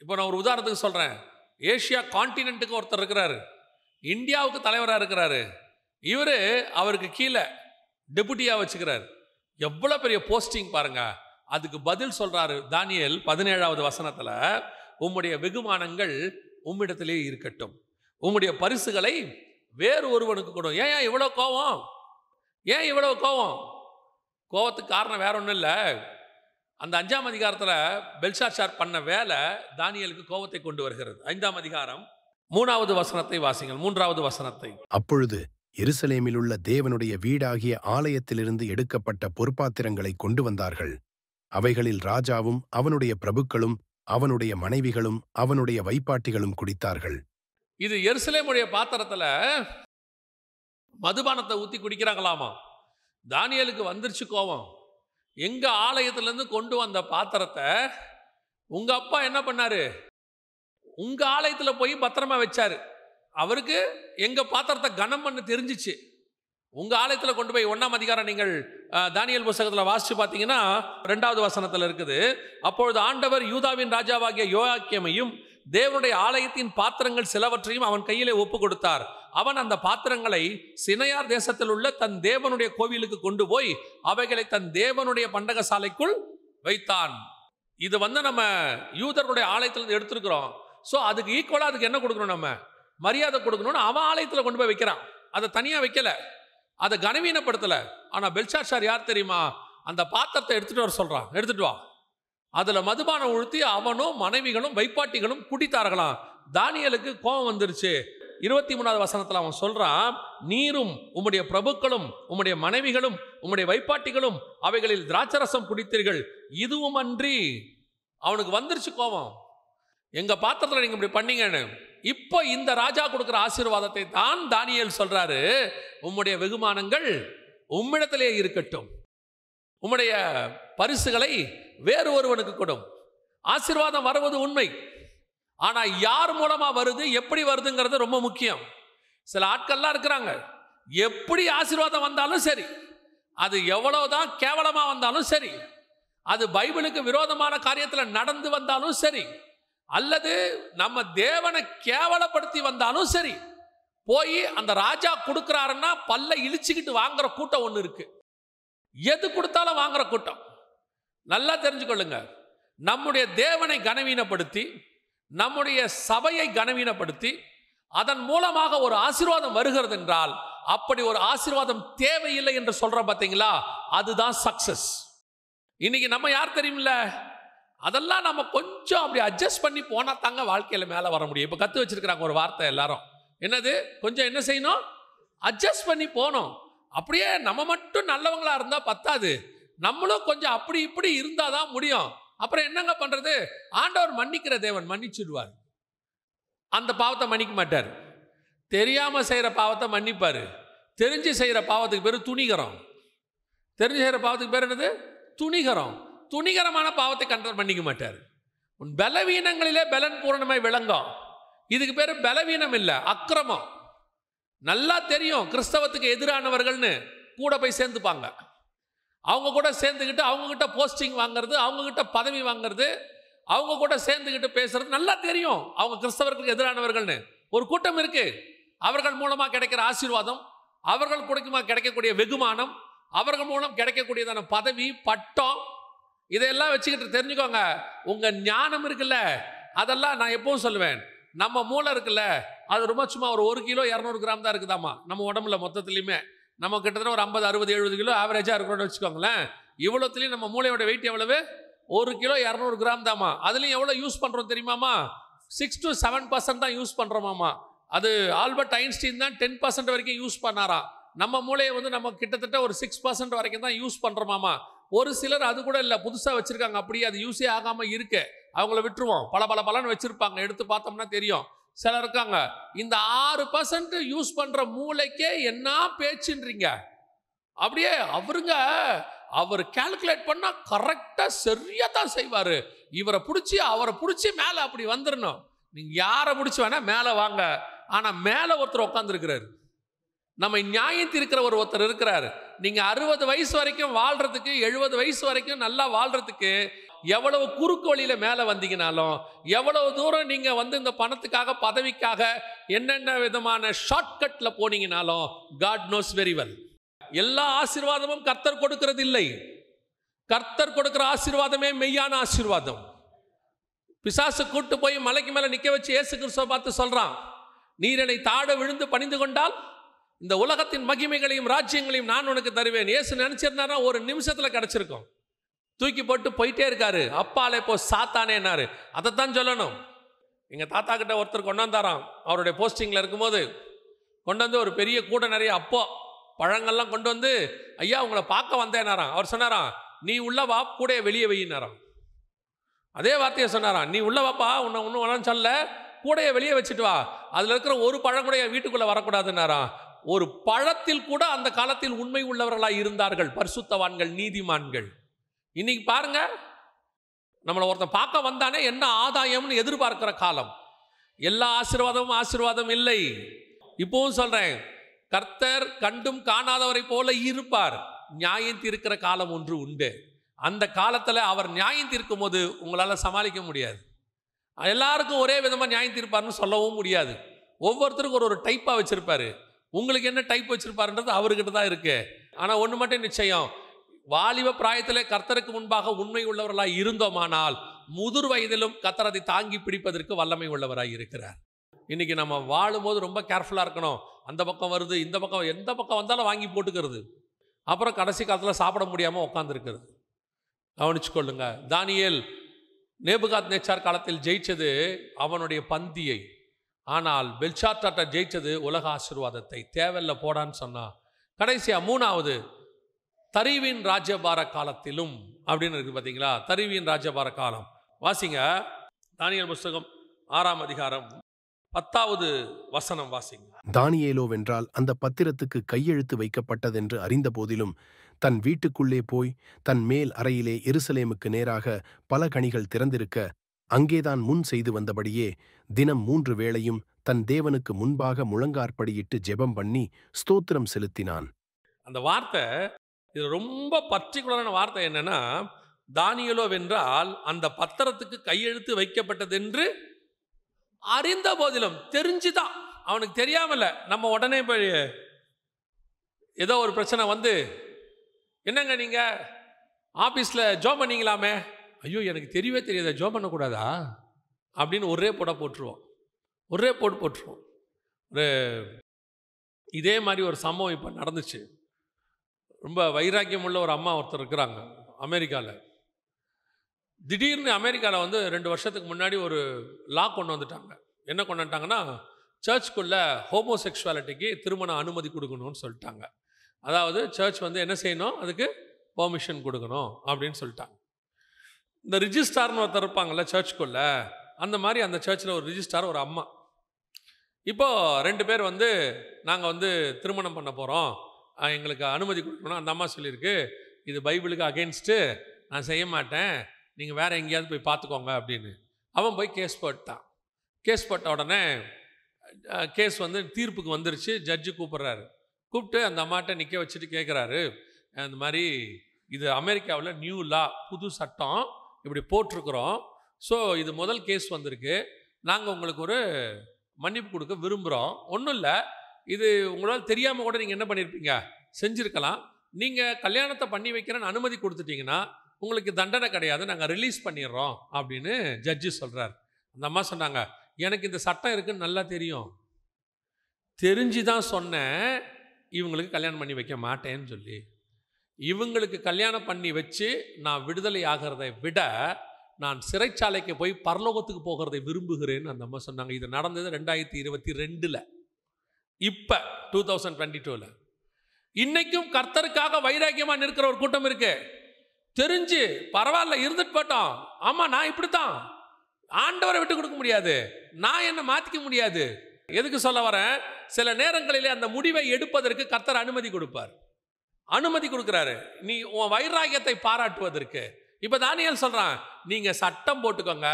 இப்போ நான் ஒரு உதாரணத்துக்கு சொல்றேன், ஏசியா கான்டினென்ட்டுக்கு ஒருத்தர் இருக்கிறாரு, இந்தியாவுக்கு தலைவராக இருக்கிறாரு. அவருக்கு கீழே டெபுட்டியா வச்சுக்கிறார். எவ்வளவு பெரிய போஸ்டிங் பாருங்க. அதுக்கு பதில் சொல்றாரு தானியேல் 17வது வசனத்துல, உம்முடைய வெகுமானங்கள் உம்மிடத்திலே இருக்கட்டும், உம்முடைய பரிசுகளை வேறு ஒருவனுக்கு கொடும். ஏன் இவ்வளவு கோபம்? கோபத்துக்கு காரணம் வேற ஒன்றும் இல்லை. அந்த 5ஆம் அதிகாரத்தில் பெல்ஷாத்சார் பண்ண வேலை தானியேலுக்கு கோபத்தை கொண்டு வருகிறது. 5ஆம் அதிகாரம் 3வது வசனத்தை வாசிங்கள். 3வது வசனத்தை. அப்பொழுது எருசலேமில் உள்ள தேவனுடைய வீடாகிய ஆலயத்திலிருந்து எடுக்கப்பட்ட பொற்பாத்திரங்களை கொண்டு வந்தார்கள். அவைகளில் ராஜாவும் அவனுடைய பிரபுக்களும் அவனுடைய மனைவிகளும் அவனுடைய வைப்பாட்டிகளும் குடித்தார்கள். இது எருசலேமுடைய பாத்திரத்துல மதுபானத்தை ஊத்தி குடிக்கிறாங்களாமா. தானியேலுக்கு வந்துருச்சு கோபம். எங்க ஆலயத்திலிருந்து கொண்டு வந்த பாத்திரத்தை உங்க அப்பா என்ன பண்ணாரு? உங்க ஆலயத்துல போய் பத்திரமா வச்சாரு. அவருக்கு எங்க பாத்திரத்தை கனம் பண்ண தெரிஞ்சிச்சு. உங்க ஆலயத்துல கொண்டு போய் 1ஆம் அதிகாரம் நீங்கள் தானியேல் புத்தகத்துல வாசிச்சு பார்த்தீங்கன்னா 2வது வசனத்துல இருக்குது. அப்பொழுது ஆண்டவர் யூதாவின் ராஜாவாகிய யோயாக்கீமையும் தேவனுடைய ஆலயத்தின் பாத்திரங்கள் சிலவற்றையும் அவன் கையிலே ஒப்பு கொடுத்தார். அவன் அந்த பாத்திரங்களை சினையார் தேசத்தில் உள்ள தன் தேவனுடைய கோவிலுக்கு கொண்டு போய் அவைகளை தன் தேவனுடைய பண்டக சாலைக்குள் வைத்தான். இது நம்ம யூதர்களுடைய ஆலயத்திலிருந்து எடுத்திருக்கிறோம். ஸோ அதுக்கு ஈக்குவலா அதுக்கு என்ன கொடுக்கணும்? நம்ம மரியாதை கொடுக்கணும்னு அவன் ஆலயத்தில் கொண்டு போய் வைக்கிறான். அதை தனியா வைக்கல, அதை கனவீனப்படுத்தல. ஆனா பெல்ஷாத்சார் யார் தெரியுமா? அந்த பாத்திரத்தை எடுத்துட்டு வர சொல்றான், எடுத்துட்டு வா. அதுல மதுபானம் ஊற்றி அவனும் மனைவிகளும் வைப்பாட்டிகளும் குடித்தார்களாம். தானியேலுக்கு கோபம் வந்துருச்சு. 23வது வசனத்துல அவன் சொல்றான், நீரும் உம்முடைய பிரபுக்களும் உம்முடைய மனைவிகளும் உம்முடைய வைப்பாட்டிகளும் அவைகளில் திராட்சரசம் குடித்தீர்கள். இதுவும் அன்றி அவனுக்கு வந்துருச்சு கோபம். எங்க பாத்திரத்துல நீங்க இப்படி பண்ணீங்கன்னு. இப்போ இந்த ராஜா கொடுக்கிற ஆசீர்வாதத்தை தான் தானியேல் சொல்றாரு, உம்முடைய வெகுமானங்கள் உம்மிடத்திலே இருக்கட்டும், உம்முடைய பரிசுகளை வேறு ஒருவனுக்கு கொடும். ஆசீர்வாதம் வருவது உண்மை. ஆனா யார் மூலமா வருது, எப்படி வருதுங்கிறது ரொம்ப முக்கியம். சில ஆட்கள்லாம் இருக்கிறாங்க, எப்படி ஆசீர்வாதம் வந்தாலும் சரி, அது எவ்வளவுதான் கேவலமா வந்தாலும் சரி, அது பைபிளுக்கு விரோதமான காரியத்தில் நடந்து வந்தாலும் சரி, அல்லது நம்ம தேவனை கேவலப்படுத்தி வந்தாலும் சரி, போய் அந்த ராஜா கொடுக்கிறாருன்னா பல்ல இழிச்சுக்கிட்டு வாங்குற கூட்டம் ஒன்று இருக்கு. எது கொடுத்தாலும் வாங்குற கூட்டம். நல்லா தெரிஞ்சுக்கொள்ளுங்க. நம்முடைய தேவனை கனவீனப்படுத்தி, நம்முடைய சபையை கனவீனப்படுத்தி, அதன் மூலமாக ஒரு ஆசீர்வாதம் வருகிறது என்றால், அப்படி ஒரு ஆசீர்வாதம் தேவையில்லை என்று சொல்ற பார்த்தீங்களா, அதுதான் சக்சஸ். இன்னைக்கு நம்ம யார் தெரியுமில்ல, அதெல்லாம் நம்ம கொஞ்சம் அப்படி அட்ஜஸ்ட் பண்ணி போனா தாங்க வாழ்க்கையில மேல வர முடியும். இப்ப கத்து வச்சிருக்கிறாங்க ஒரு வார்த்தை எல்லாரும், என்னது? கொஞ்சம் என்ன செய்யணும்? அட்ஜஸ்ட் பண்ணி போனோம். அப்படியே நம்ம மட்டும் நல்லவங்களா இருந்தா பத்தாது, நம்மளும் கொஞ்சம் அப்படி இப்படி இருந்தாதான் முடியும். அப்புறம் என்னங்க பண்றது? ஆண்டவர் மன்னிக்கிற தேவன், மன்னிச்சிடுவார். அந்த பாவத்தை மன்னிக்க மாட்டார். தெரியாம செய்யற பாவத்தை மன்னிப்பாரு. தெரிஞ்சு செய்யற பாவத்துக்கு பேரு துணிகரம். தெரிஞ்சு செய்யற பாவத்துக்கு பேர் என்னது? துணிகரம். துணிகரமான பாவத்தை கண்டவர் மன்னிக்க மாட்டார். உன் பலவீனங்களிலே பலன் பூரணமாய் விளங்கும். இதுக்கு பேரு பலவீனம் இல்லை, அக்கிரமம். நல்லா தெரியும் கிறிஸ்தவத்துக்கு எதிரானவர்கள்னு கூட போய் சேர்ந்துப்பாங்க. அவங்க கூட சேர்ந்துக்கிட்டு அவங்க கிட்ட போஸ்டிங் வாங்குறது, அவங்க கிட்ட பதவி வாங்குறது, அவங்க கூட சேர்ந்துக்கிட்டு பேசுறது நல்லா தெரியும் அவங்க கிறிஸ்தவர்களுக்கு எதிரானவர்கள்னு. ஒரு கூட்டம் இருக்கு, அவர்கள் மூலமா கிடைக்கிற ஆசீர்வாதம், அவர்கள் மூலமா கிடைக்கக்கூடிய வெகுமானம், அவர்கள் மூலம் கிடைக்கக்கூடியதான பதவி, பட்டம், இதையெல்லாம் வச்சுக்கிட்டு தெரிஞ்சுக்கோங்க, உங்க ஞானம் இருக்குல்ல, அதெல்லாம் நான் எப்பவும் சொல்லுவேன், நம்ம மூளை இருக்குல்ல, அது ரொம்ப சும்மா ஒரு 1 கிலோ 200 கிராம் தான் இருக்குதாமா நம்ம உடம்புல மொத்தத்துலையுமே. நம்ம கிட்டத்தட்ட ஒரு 50, 60, 70 கிலோ ஆவரேஜாக இருக்கிறோன்னு வச்சுக்கோங்களேன். இவ்வளோத்துலேயும் நம்ம மூளையோட வெயிட் எவ்வளவு? 1 கிலோ 200 கிராம் தாமா. அதுலேயும் எவ்வளோ யூஸ் பண்ணுறோம் தெரியுமாமா? 6 to 7% தான் யூஸ் பண்ணுறோமாமா. அது ஆல்பர்ட் ஐன்ஸ்டீன் தான் 10% வரைக்கும் யூஸ் பண்ணாராம். நம்ம மூளையை வந்து நம்ம கிட்டத்தட்ட ஒரு 6% வரைக்கும் தான் யூஸ் பண்ணுறோமாமா. ஒரு சிலர் அது கூட இல்லை, புதுசாக வச்சுருக்காங்க, அப்படியே அது யூஸே ஆகாமல் இருக்கு, அவங்கள விட்டுருவோம். பலன்னு வச்சுருப்பாங்க, எடுத்து பார்த்தோம்னா தெரியும். சிலர் இருக்காங்க, இந்த 6% யூஸ் பண்ற மூளைக்கே என்ன பேச்சுன்றீங்க. அப்படியே அவர் கால்குலேட் பண்ணா கரெக்டா சரியா தான் செய்வாரு. இவரை பிடிச்சி அவரை பிடிச்சி மேல அப்படி வந்துடணும். நீங்க யாரை பிடிச்சி வேணா மேல வாங்க, ஆனா மேல ஒருத்தர் உட்கார்ந்து இருக்கிறாரு, நம்ம நியாயத்தில் இருக்கிற ஒருத்தர் இருக்கிறாரு. நீங்க 60 வயசு வரைக்கும் வாழ்றதுக்கு, 70 வயசு வரைக்கும் நல்லா வாழ்றதுக்கு எவ்வளவு குறுக்கு வழியில மேல வந்தீங்கனாலும், எவ்வளவு தூரம் நீங்க வந்து இந்த பணத்துக்காக பதவிக்காக என்னென்ன விதமான ஷார்ட்கட்ல போனீங்கனாலும், God knows very well. எல்லா ஆசீர்வாதமும் கர்த்தர் கொடுக்கிறது இல்லை. கர்த்தர் கொடுக்கிற ஆசீர்வாதமே மெய்யான ஆசீர்வாதம். பிசாசு கூட்டு போய் மலைக்கு மேல நிக்க வச்சு இயேசு கிறிஸ்துவை பார்த்து சொல்றான், நீர் என்னை தாழ விழுந்து பணிந்து கொண்டால் இந்த உலகத்தின் மகிமைகளையும் ராஜ்யங்களையும் நான் உனக்கு தருவேன். இயேசு நினைச்சிருந்தாரா ஒரு நிமிஷத்துல கிடைச்சிருக்கும். தூக்கி போட்டு போயிட்டே இருக்காரு. அப்பாலே போ சாத்தானேனாரு. அதைத்தான் சொல்லணும். எங்க தாத்தா கிட்ட ஒருத்தர் கொண்டாந்தாராம், அவருடைய போஸ்டிங்ல இருக்கும்போது கொண்டு வந்து ஒரு பெரிய கூட நிறைய அப்போ பழங்கள்லாம் கொண்டு வந்து, ஐயா உங்களை பார்க்க வந்தேனாராம். அவர் சொன்னாராம், நீ உள்ள வா, கூட வெளியே வையினாராம். அதே வார்த்தையை சொன்னாராம், நீ உள்ள வாப்பா, உன்னை ஒன்றும் வேணாம்னு சொல்ல, கூடைய வெளியே வச்சுட்டு வா, அதுல இருக்கிற ஒரு பழம் கூட வீட்டுக்குள்ள வரக்கூடாதுன்னாராம். ஒரு பழத்தில் கூட அந்த காலத்தில் உண்மை உள்ளவர்களாக இருந்தார்கள் பரிசுத்தவான்கள், நீதிமான்கள். இன்னைக்கு பாருங்க, நம்மளை ஒருத்தன் பார்க்க வந்தானே என்ன ஆதாயம்னு எதிர்பார்க்கிற காலம். எல்லா ஆசீர்வாதமும் ஆசீர்வாதம் இல்லை. இப்பவும் சொல்றேன், கர்த்தர் கண்டும் காணாதவரை போல இருப்பார். நியாயம் தீர்க்கிற காலம் ஒன்று உண்டு. அந்த காலத்தில் அவர் நியாயம் தீர்க்கும் போது உங்களால் சமாளிக்க முடியாது. எல்லாருக்கும் ஒரே விதமாக நியாயம் தீர்ப்பார்னு சொல்லவும் முடியாது. ஒவ்வொருத்தருக்கும் ஒரு டைப்பாக வச்சிருப்பாரு. உங்களுக்கு என்ன டைப் வச்சிருப்பாருன்றது அவர்கிட்ட தான் இருக்கு. ஆனால் ஒன்று மட்டும் நிச்சயம், வாலிப பிராயத்திலே கர்த்தருக்கு முன்பாக உண்மை உள்ளவர்களாய் இருந்தோமானால் முதிர் வயதிலும் கர்த்தர் அதை தாங்கி பிடிப்பதற்கு வல்லமை உள்ளவராய் இருக்கிறார். இன்னைக்கு நம்ம வாழும்போது ரொம்ப கேர்ஃபுல்லாக இருக்கணும். அந்த பக்கம் வருது, இந்த பக்கம், எந்த பக்கம் வந்தாலும் வாங்கி போட்டுக்கிறது, அப்புறம் கடைசி காலத்தில் சாப்பிட முடியாமல் உட்காந்துருக்கிறது. கவனிச்சுக்கொள்ளுங்க. தானியேல் நேபுகாத் நேச்சார் காலத்தில் ஜெயிச்சது அவனுடைய பந்தியை, ஆனால் பெல்ஷாத்சார்ட்ட ஜெயிச்சது உலக ஆசீர்வாதத்தை. தேவையில்ல போடான்னு சொன்னா. கடைசியா 3வது தரிவின் ராஜ்யபார காலத்திலும் அப்படின்னு இருக்கு பார்த்தீங்களா? தரிவின் ராஜ்யபார காலம் வாசிங்க. தானியேல் புஸ்தகம் 6ஆம் அதிகாரம் 10வது வசனம் வாசிங்க. தானியேலோவென்றால் அந்த பத்திரத்துக்கு கையெழுத்து வைக்கப்பட்டதென்று அறிந்த போதிலும் தன் வீட்டுக்குள்ளே போய் தன் மேல் அறையிலே எருசலேமுக்கு நேராக பல கணிகள் திறந்திருக்க அங்கேதான் முன் செய்து வந்தபடியே தினம் 3 வேளையும் தன் தேவனுக்கு முன்பாக முழங்கார்படியிட்டு ஜெபம் பண்ணி ஸ்தோத்திரம் செலுத்தினான். அந்த வார்த்தை இது ரொம்ப பர்டிகுலரான வார்த்தை. என்னன்னா, தானியேலோவென்றால் அந்த பத்திரத்துக்கு கையெழுத்து வைக்கப்பட்டதென்று அறிந்த போதிலும், தெரிஞ்சுதான், அவனுக்கு தெரியாமல. நம்ம உடனே போய் ஏதோ ஒரு பிரச்சனை வந்து, என்னங்க நீங்க ஆபீஸ்ல ஜோம் பண்ணீங்களாமே, ஐயோ எனக்கு தெரியவே தெரியாத, ஜோம் பண்ணக்கூடாதா அப்படின்னு ஒரே போட்டுருவோம். ஒரு இதே மாதிரி ஒரு சம்பவம் இப்போ நடந்துச்சு. ரொம்ப வைராக்கியம் உள்ள ஒரு அம்மா ஒருத்தர் இருக்கிறாங்க அமெரிக்காவில். திடீர்னு அமெரிக்காவில் வந்து 2 வருஷத்துக்கு முன்னாடி ஒரு லா கொண்டு வந்துட்டாங்க. என்ன கொண்டு வந்துட்டாங்கன்னா, சர்ச்சுக்குள்ளே ஹோமோசெக்சுவாலிட்டிக்கு திருமண அனுமதி கொடுக்கணும்னு சொல்லிட்டாங்க. அதாவது சர்ச் வந்து என்ன செய்யணும், அதுக்கு பெர்மிஷன் கொடுக்கணும் அப்படின்னு சொல்லிட்டாங்க. இந்த ரிஜிஸ்டார்னு ஒருத்தர் இருப்பாங்கள்ல சர்ச்சுக்குள்ள, அந்த மாதிரி அந்த சர்ச்சில் ஒரு ரிஜிஸ்டார் ஒரு அம்மா. இப்போது 2 பேர் வந்து நாங்கள் வந்து திருமணம் பண்ண போகிறோம், எங்களுக்கு அனுமதி கொடுக்கணும். அந்த அம்மா சொல்லியிருக்கு, இது பைபிளுக்கு அகெயின்ஸ்ட்டு, நான் செய்ய மாட்டேன், நீங்கள் வேறு எங்கேயாவது போய் பார்த்துக்கோங்க அப்படின்னு. அவன் போய் கேஸ் போட்டான். கேஸ் போட்ட உடனே கேஸ் வந்து தீர்ப்புக்கு வந்துருச்சு. ஜட்ஜு கூப்பிட்றாரு. கூப்பிட்டு அந்த அம்மாட்ட நிற்க வச்சுட்டு கேட்குறாரு, இந்த மாதிரி இது அமெரிக்காவில் நியூ லா, புது சட்டம் இப்படி போட்டிருக்கிறோம். ஸோ இது முதல் கேஸ் வந்திருக்கு, நாங்கள் உங்களுக்கு ஒரு மன்னிப்பு கொடுக்க விரும்புகிறோம். ஒன்றும் இல்லை, இது உங்களால் தெரியாமல் கூட நீங்கள் என்ன பண்ணியிருப்பீங்க, செஞ்சுருக்கலாம். நீங்கள் கல்யாணத்தை பண்ணி வைக்கிறேன்னு அனுமதி கொடுத்துட்டீங்கன்னா உங்களுக்கு தண்டனை கிடையாது, நாங்கள் ரிலீஸ் பண்ணிடுறோம் அப்படின்னு ஜட்ஜு சொல்கிறார். அந்த அம்மா சொன்னாங்க, எனக்கு இந்த சட்டம் இருக்குன்னு நல்லா தெரியும், தெரிஞ்சு தான் சொன்னேன் இவங்களுக்கு கல்யாணம் பண்ணி வைக்க மாட்டேன்னு சொல்லி. இவங்களுக்கு கல்யாணம் பண்ணி வச்சு நான் விடுதலை ஆகிறதை விட நான் சிறைச்சாலைக்கு போய் பரலோகத்துக்கு போகிறதை விரும்புகிறேன்னு அந்த அம்மா சொன்னாங்க. இது நடந்தது 2022. இப்போ 2022. இன்னைக்கும் கர்த்தருக்காக வைராக்கியமாக நிற்கிற ஒரு கூட்டம் இருக்கு. தெரிஞ்சு பரவாயில்ல இருந்துட்டு போட்டோம், ஆமாம் நான் இப்படித்தான், ஆண்டவரை விட்டு கொடுக்க முடியாது, நான் என்ன மாற்றிக்க முடியாது. எதுக்கு சொல்ல வரேன், சில நேரங்களிலே அந்த முடிவை எடுப்பதற்கு கர்த்தர் அனுமதி கொடுப்பார். அனுமதி கொடுக்குறாரு நீ உன் வைராகியத்தை பாராட்டுவதற்கு. இப்போ தானியேல் சொல்கிறான், நீங்கள் சட்டம் போட்டுக்கோங்க,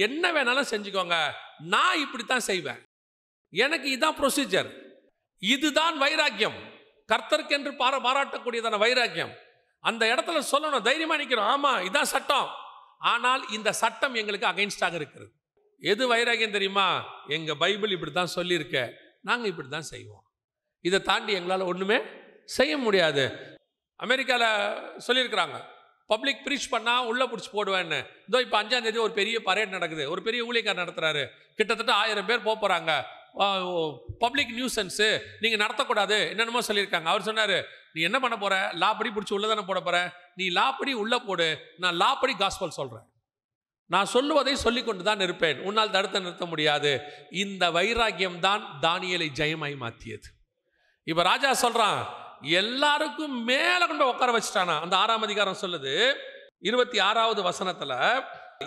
என்ன வேணாலும் செஞ்சுக்கோங்க, நான் இப்படித்தான் செய்வேன், எனக்கு இதுதான் ப்ரொசீஜர், இதுதான் வைராக்கியம், கர்த்தருக்கென்று பாராட்டக்கூடியதான வைராக்கியம். அந்த இடத்துல சொல்லணும், தைரியமாக நிற்கிறோம், ஆமாம் இதான் சட்டம், ஆனால் இந்த சட்டம் எங்களுக்கு அகைன்ஸ்டாக இருக்கிறது. எது வைராக்கியம் தெரியுமா, எங்கள் பைபிள் இப்படி தான் சொல்லியிருக்க, நாங்கள் இப்படி தான் செய்வோம், இதை தாண்டி எங்களால் ஒன்றுமே செய்ய முடியாது. அமெரிக்காவில் சொல்லியிருக்கிறாங்க, பப்ளிக் ப்ரீச் பண்ணால் உள்ளே பிடிச்சி போடுவேன்னு. இதோ இப்போ 5ஆம் தேதி ஒரு பெரிய பரேட் நடக்குது, ஒரு பெரிய ஊழியக்காரர் நடத்துகிறாரு, கிட்டத்தட்ட 1000 பேர் போகிறாங்க, பப்ளிக் நியூசன்ஸு நீங்கள் நடத்தக்கூடாது என்னென்னமோ சொல்லியிருக்காங்க. அவர் சொன்னார், நீ என்ன பண்ண போகிற, லா படி பிடிச்சி உள்ளே தானே போட போகிற, நீ லா படி உள்ளே போடு, நான் லா படி காஸ்பல் சொல்கிறேன், நான் சொல்லுவதை சொல்லிக் கொண்டு தான் இருப்பேன், உன்னால் தடுத்து நிறுத்த முடியாது. இந்த வைராக்கியம் தான் தானியேலை ஜெயமாய் மாற்றியது. இப்போ ராஜா சொல்கிறான், எல்லாருக்கும் மேலே கொண்டு உட்கார வச்சுட்டானா. அந்த 6ஆம் அதிகாரம் சொல்லுது 26வது வசனத்தில்,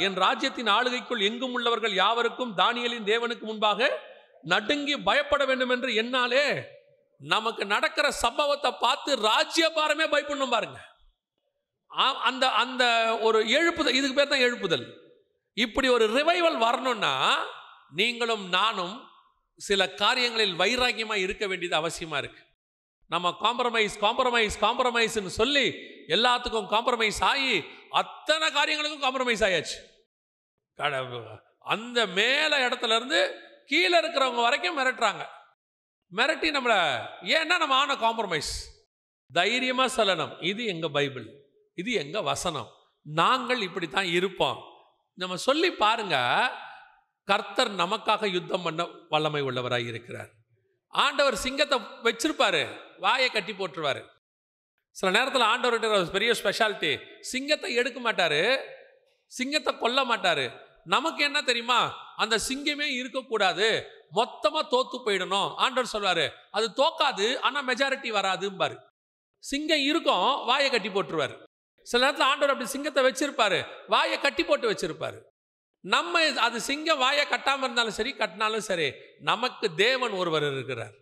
என் ராஜ்யத்தின் ஆளுகைக்குள் எங்கும் உள்ளவர்கள் யாவருக்கும் தானியேலின் தேவனுக்கு முன்பாக நடுங்கி பயப்பட வேண்டும் என்று என்னாலே நமக்கு நடக்கிற சம்பவத்தை பார்த்து ராஜ்யபாரமே பயப்படணும் பாருங்க. அந்த அந்த ஒரு எழுப்புதல், இதுக்கு பேர் தான் எழுப்புதல். இப்படி ஒரு ரிவைவல் வரணும்னா நீங்களும் நானும் சில காரியங்களில் வைராக்கியமாக இருக்க வேண்டியது அவசியமாக இருக்கு. நம்ம காம்ப்ரமைஸ்ன்னு சொல்லி எல்லாத்துக்கும் காம்ப்ரமைஸ் ஆகி அத்தனை காரியங்களுக்கும் காம்ப்ரமைஸ் ஆயாச்சு. அந்த மேலே இடத்துல இருந்து கீழே இருக்கிறவங்க வரைக்கும் மிரட்டுறாங்க, மிரட்டி நம்மளை, ஏன்னா நம்ம ஆன காம்ப்ரமைஸ். தைரியமாக சொல்லணும், இது எங்கள் பைபிள், இது எங்கள் வசனம், நாங்கள் இப்படித்தான் இருப்போம். நம்ம சொல்லி பாருங்க, கர்த்தர் நமக்காக யுத்தம் பண்ண வல்லமை உள்ளவராக இருக்கிறார். ஆண்டவர் சிங்கத்தை வச்சிருப்பாரு, வாயை கட்டி போட்டுருவாரு. சில நேரத்தில் ஆண்டவர்கிட்ட பெரிய ஸ்பெஷாலிட்டி, சிங்கத்தை எடுக்க மாட்டாரு, சிங்கத்தை கொல்ல மாட்டாரு. நமக்கு என்ன தெரியுமா, அந்த சிங்கமே இருக்கக்கூடாது, மொத்தமாக தோத்து போயிடணும். ஆண்டவர் சொல்வாரு, அது தோக்காது, ஆனால் மெஜாரிட்டி வராதும்பாரு. சிங்கம் இருக்கும், வாயை கட்டி போட்டுருவாரு. சில நேரத்தில் ஆண்டவர் அப்படி சிங்கத்தை வச்சிருப்பாரு, வாயை கட்டி போட்டு வச்சிருப்பாரு. நம்ம அது சிங்கம் வாயை கட்டாமல் இருந்தாலும் சரி, கட்டினாலும் சரி, நமக்கு தேவன் ஒருவர் இருக்கிறார்.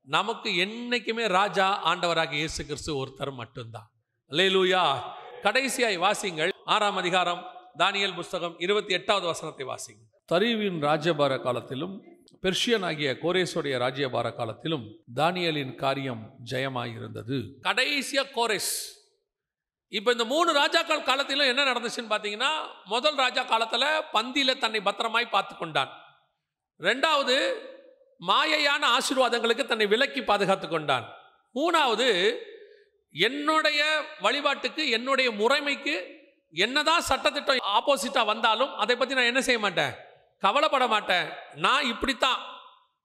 நமக்கு என்னைக்குமே ராஜா ஆண்டவராக இயேசு கிறிஸ்து ஒருத்தர் மட்டும்தான். அல்லேலூயா. கடைசியாய் வாசிங்கள் 6ஆம் அதிகாரம் தானியேல் புஸ்தகம் 28வது வசனத்தை வாசிங்க. தரிவின் ராஜ்யபார காலத்திலும் பெர்ஷியன் ஆகிய கோரேசுடைய ராஜ்யபார காலத்திலும் தானியேலின் காரியம் ஜெயமாயிருந்தது. கடைசியா கோரேஸ். இப்போ இந்த 3 ராஜாக்கள் காலத்திலும் என்ன நடந்துச்சுன்னு பார்த்தீங்கன்னா, முதல் ராஜா காலத்தில் பந்தியில் தன்னை பத்திரமாய் பார்த்து கொண்டான். 2வது மாயையான ஆசீர்வாதங்களுக்கு தன்னை விலக்கி பாதுகாத்து கொண்டான். 3வது என்னுடைய வழிபாட்டுக்கு, என்னுடைய முறைமைக்கு என்னதான் சட்டத்திட்டம் ஆப்போசிட்டாக வந்தாலும் அதை பற்றி நான் என்ன செய்ய மாட்டேன், கவலைப்பட மாட்டேன். நான் இப்படித்தான்,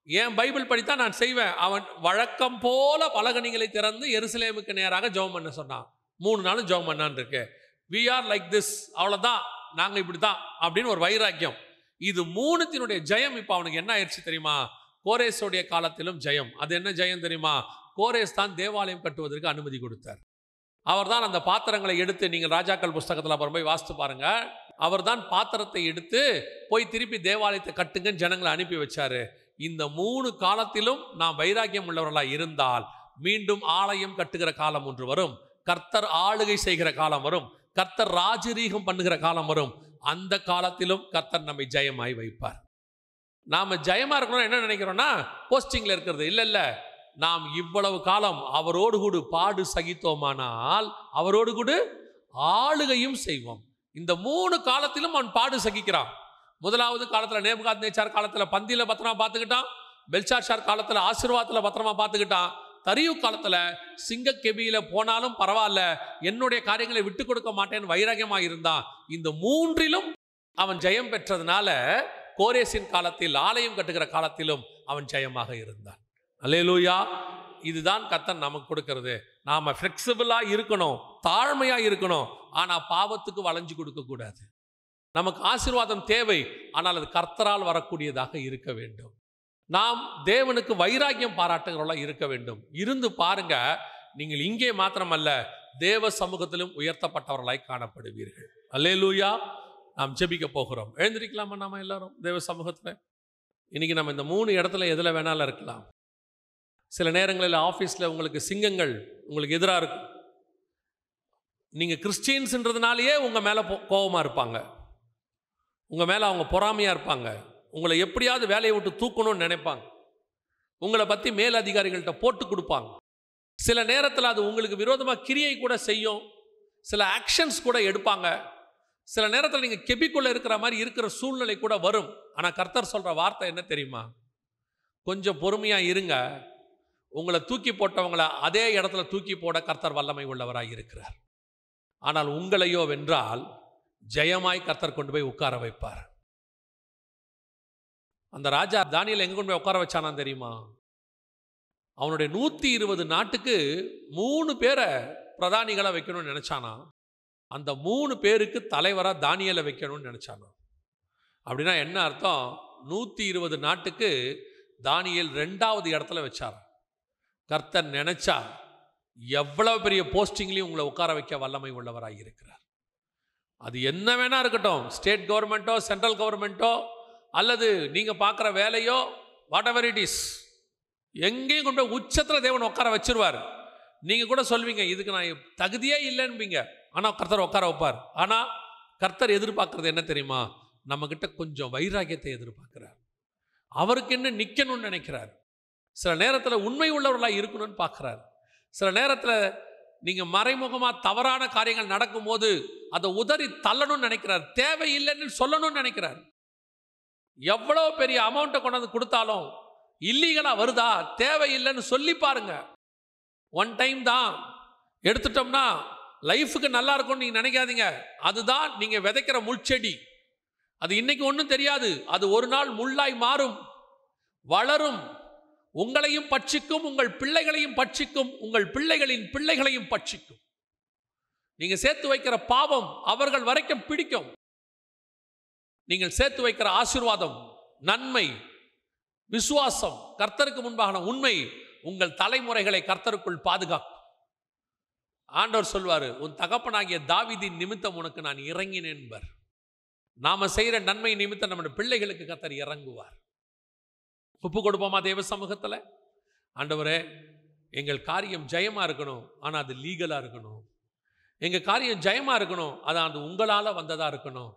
என் பைபிள் படித்தான் நான் செய்வேன். அவன் வழக்கம் போல பலகணிகளை திறந்து எருசலேமுக்கு நேராக ஜெபம் பண்ண சொன்னான். 3 நாளும் ஜெபம் பண்ணான் இருக்கு. வி ஆர் லைக் திஸ், அவ்வளோதான், நாங்கள் இப்படி தான் அப்படின்னு ஒரு வைராக்கியம். இது 3த்தினுடைய ஜெயம் இப்போ அவனுக்கு என்ன ஆயிடுச்சு தெரியுமா, கோரேசுடைய காலத்திலும் ஜெயம். அது என்ன ஜெயம் தெரியுமா, கோரேஸ் தான் தேவாலயம் கட்டுவதற்கு அனுமதி கொடுத்தார். அவர்தான் அந்த பாத்திரங்களை எடுத்து, நீங்கள் ராஜாக்கள் புஸ்தகத்தில் அப்புறம் போய் வாசித்து பாருங்க, அவர்தான் பாத்திரத்தை எடுத்து போய் திருப்பி தேவாலயத்தை கட்டுங்கன்னு ஜனங்களை அனுப்பி வச்சாரு. இந்த 3 காலத்திலும் நாம் வைராக்கியம் உள்ளவர்களாக இருந்தால் மீண்டும் ஆலயம் கட்டுகிற காலம் ஒன்று வரும், கர்த்தர் ஆளுகை செய்கிற காலம் வரும், கர்த்தர் ராஜரீகம் பண்ணுகிற காலம் வரும். அந்த காலத்திலும் கர்த்தர் நம்மை ஜெயமாய் வைப்பார். நாம ஜெயமா இருக்கணும் என்ன நினைக்கிறோம்னா போஸ்டிங்ல இருக்கிறது இல்ல. நாம் இவ்வளவு காலம் அவரோடு கூட பாடு சகித்தோமானால் அவரோடு கூட ஆளுகையும் செய்வோம். இந்த 3 காலத்திலும் அவன் பாடு சகிக்கிறான். முதலாவது காலத்துல நேபுகாத்நேச்சார் காலத்துல பந்தியில பத்திரமா பார்த்துக்கிட்டான், பெல்ஷாத்சார் காலத்துல ஆசீர்வாதத்துல பத்திரமா பார்த்துக்கிட்டான், தரியு காலத்துல சிங்க கெபியில போனாலும் பரவாயில்ல, என்னுடைய காரியங்களை விட்டு கொடுக்க மாட்டேன்னு வைராகியமா இருந்தான். இந்த 3லும் அவன் ஜெயம் பெற்றதுனால கோரேசின் காலத்தில் ஆலயம் கட்டுகிற காலத்திலும் அவன் ஜெயமாக இருந்தான். அல்லேலூயா. இதுதான் கர்த்தர் நமக்கு கொடுக்கிறது. நாம ஃப்ளெக்சிபிளா இருக்கணும், தாழ்மையா இருக்கணும், ஆனா பாவத்துக்கு வளைஞ்சு கொடுக்க கூடாது. நமக்கு ஆசீர்வாதம் தேவை, ஆனால் அது கர்த்தரால் வரக்கூடியதாக இருக்க வேண்டும். நாம் தேவனுக்கு வைராக்கியம் பாராட்டுகிறவர்களாக இருக்க வேண்டும். இருந்து பாருங்க, நீங்கள் இங்கே மாத்திரமல்ல தேவ சமூகத்திலும் உயர்த்தப்பட்டவர்களாய் காணப்படுவீர்கள். அல்லேலூயா. நாம் ஜெபிக்க போகிறோம். எழுந்திருக்கலாமா நாம எல்லாரும் தேவ சமூகத்தில்? இன்னைக்கு நம்ம இந்த 3 இடத்துல எதுல வேணாலும் இருக்கலாம். சில நேரங்களில் ஆஃபீஸில் உங்களுக்கு சிங்கங்கள் உங்களுக்கு எதிராக இருக்கும். நீங்கள் கிறிஸ்டியன்ஸ்ன்றதுனாலேயே உங்கள் மேலே கோபமாக இருப்பாங்க, உங்கள் மேலே அவங்க பொறாமையாக இருப்பாங்க, உங்களை எப்படியாவது வேலையை விட்டு தூக்கணும்னு நினைப்பாங்க, உங்களை பற்றி மேல் அதிகாரிகள்கிட்ட போட்டு கொடுப்பாங்க. சில நேரத்தில் அது உங்களுக்கு விரோதமாக கிரியை கூட செய்யும், சில ஆக்ஷன்ஸ் கூட எடுப்பாங்க. சில நேரத்தில் நீங்கள் கெபிக்குள்ளே இருக்கிற மாதிரி இருக்கிற சூழ்நிலை கூட வரும். ஆனால் கர்த்தர் சொல்கிற வார்த்தை என்ன தெரியுமா? கொஞ்சம் பொறுமையாக இருங்க, உங்களை தூக்கி போட்டவங்களை அதே இடத்துல தூக்கி போட கர்த்தர் வல்லமை உள்ளவராக இருக்கிறார். ஆனால் உங்களையோ வென்றால் ஜெயமாய் கர்த்தர் கொண்டு போய் உட்கார வைப்பார். அந்த ராஜா தானியேல் எங்க கொண்டு போய் உட்கார வச்சானா தெரியுமா? அவனுடைய 120 நாட்டுக்கு 3 பேரை பிரதானிகளை வைக்கணும்னு நினைச்சானா. அந்த 3 பேருக்கு தலைவராக தானியேலை வைக்கணும்னு நினைச்சானா. அப்படின்னா என்ன அர்த்தம்? 120 நாட்டுக்கு தானியேல் 2வது இடத்துல வச்சார். கர்த்தர் நினைச்சா எவ்வளவு பெரிய போஸ்டிங்லையும் உங்களை உட்கார வைக்க வல்லமை உள்ளவராக இருக்கிறார். அது என்ன வேணா இருக்கட்டும், ஸ்டேட் கவர்மெண்ட்டோ சென்ட்ரல் கவர்மெண்ட்டோ அல்லது நீங்க பார்க்குற வேலையோ, வாட் எவர் இட் இஸ், எங்கேயும் கொண்டு போய் உச்சத்தில் தேவன் உட்கார வச்சிருவார். நீங்க கூட சொல்வீங்க இதுக்கு நான் தகுதியே இல்லைன்பீங்க, ஆனால் கர்த்தர் உட்கார வைப்பார். ஆனால் கர்த்தர் எதிர்பார்க்கறது என்ன தெரியுமா? நம்ம கிட்ட கொஞ்சம் வைராக்கியத்தை எதிர்பார்க்கிறார். அவருக்கு என்ன நிற்கணும்னு நினைக்கிறார். சில நேரத்தில் உண்மை உள்ளவர்களாக இருக்கணும்னு பார்க்குறார். சில நேரத்தில் நீங்கள் மறைமுகமாக தவறான காரியங்கள் நடக்கும்போது அதை உதறி தள்ளணும்னு நினைக்கிறார், தேவையில்லைன்னு சொல்லணும்னு நினைக்கிறார். எவ்வளோ பெரிய அமௌண்ட்டை கொண்டாந்து கொடுத்தாலும் இல்லீகலாக வருதா, தேவையில்லைன்னு சொல்லி பாருங்க. ஒன் டைம் தான் எடுத்துட்டோம்னா லைஃபுக்கு நல்லா இருக்கும்னு நீங்கள் நினைக்காதீங்க. அதுதான் நீங்கள் விதைக்கிற முள்செடி. அது இன்னைக்கு ஒன்றும் தெரியாது, அது ஒரு நாள் முள்ளாய் மாறும், வளரும், உங்களையும் பட்சிக்கும், உங்கள் பிள்ளைகளையும் பட்சிக்கும், உங்கள் பிள்ளைகளின் பிள்ளைகளையும் பட்சிக்கும். நீங்கள் சேர்த்து வைக்கிற பாவம் அவர்கள் வரைக்கும் பிடிக்கும். நீங்கள் சேர்த்து வைக்கிற ஆசீர்வாதம், நன்மை, விசுவாசம், கர்த்தருக்கு முன்பான உண்மை உங்கள் தலைமுறைகளை கர்த்தருக்குள் பாதுகாக்கும். ஆண்டவர் சொல்வாரு, உன் தகப்பனாகிய தாவீதின் நிமித்தம் உனக்கு நான் இறங்கினேன் என்பர். நாம செய்கிற நன்மை நிமித்தம் நம்முடைய பிள்ளைகளுக்கு கர்த்தர் இறங்குவார். ஒப்பு கொடுப்போமா தேவ சமூகத்தில்? ஆண்டவரே, எங்கள் காரியம் ஜெயமா இருக்கணும், ஆனால் அது லீகலாக இருக்கணும். எங்கள் காரியம் ஜெயமா இருக்கணும், அது உங்களால் வந்ததாக இருக்கணும்.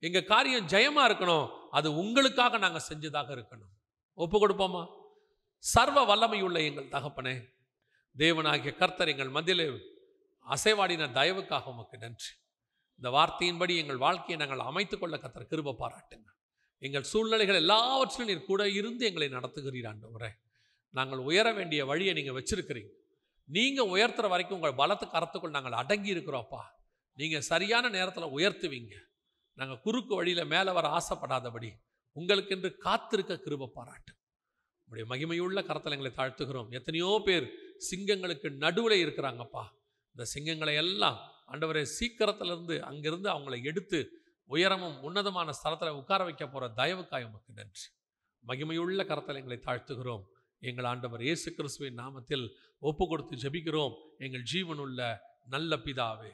எங்கள் காரியம் ஜெயமா இருக்கணும், அது உங்களுக்காக நாங்கள் செஞ்சதாக இருக்கணும். ஒப்பு கொடுப்போமா? சர்வ வல்லமையுள்ள எங்கள் தகப்பனே, தேவனாகிய கர்த்தர் எங்கள் மத்தியிலே அசைவாடின தயவுக்காக உமக்கு நன்றி. இந்த வார்த்தையின்படி எங்கள் வாழ்க்கையை நாங்கள் அமைத்துக் கொள்ள கர்த்தர் கிருபை பாராட்டுங்க. எங்கள் சூழ்நிலைகள் எல்லாவற்றிலும் நீர் கூட இருந்து எங்களை நடத்துகிறீர். ஆண்டவரே, நாங்கள் உயர வேண்டிய வழியை நீங்கள் வச்சிருக்கிறீங்க. நீங்கள் உயர்த்துற வரைக்கும் உங்கள் பலத்து கரத்துக்குள் நாங்கள் அடங்கி இருக்கிறோப்பா. நீங்கள் சரியான நேரத்தில் உயர்த்துவீங்க. நாங்கள் குறுக்கு வழியில் மேலே வர ஆசைப்படாதபடி உங்களுக்கென்று காத்திருக்க கிருபை பாராட்டு. உங்களுடைய மகிமையுள்ள கரத்தில் எங்களை தாழ்த்துகிறோம். எத்தனையோ பேர் சிங்கங்களுக்கு நடுவில் இருக்கிறாங்கப்பா. இந்த சிங்கங்களை எல்லாம் ஆண்டவரே சீக்கிரத்திலிருந்து அங்கிருந்து அவங்களை எடுத்து உயரமும் உன்னதமான ஸ்தலத்தில் உட்கார வைக்க போகிற தயவுக்காய் உமக்கு நன்றி. மகிமையுள்ள கரத்தில் எங்களை தாழ்த்துகிறோம். எங்கள் ஆண்டவர் இயேசு கிறிஸ்துவின் நாமத்தில் ஒப்பு கொடுத்து ஜெபிக்கிறோம் எங்கள் ஜீவனுள்ள நல்ல பிதாவே.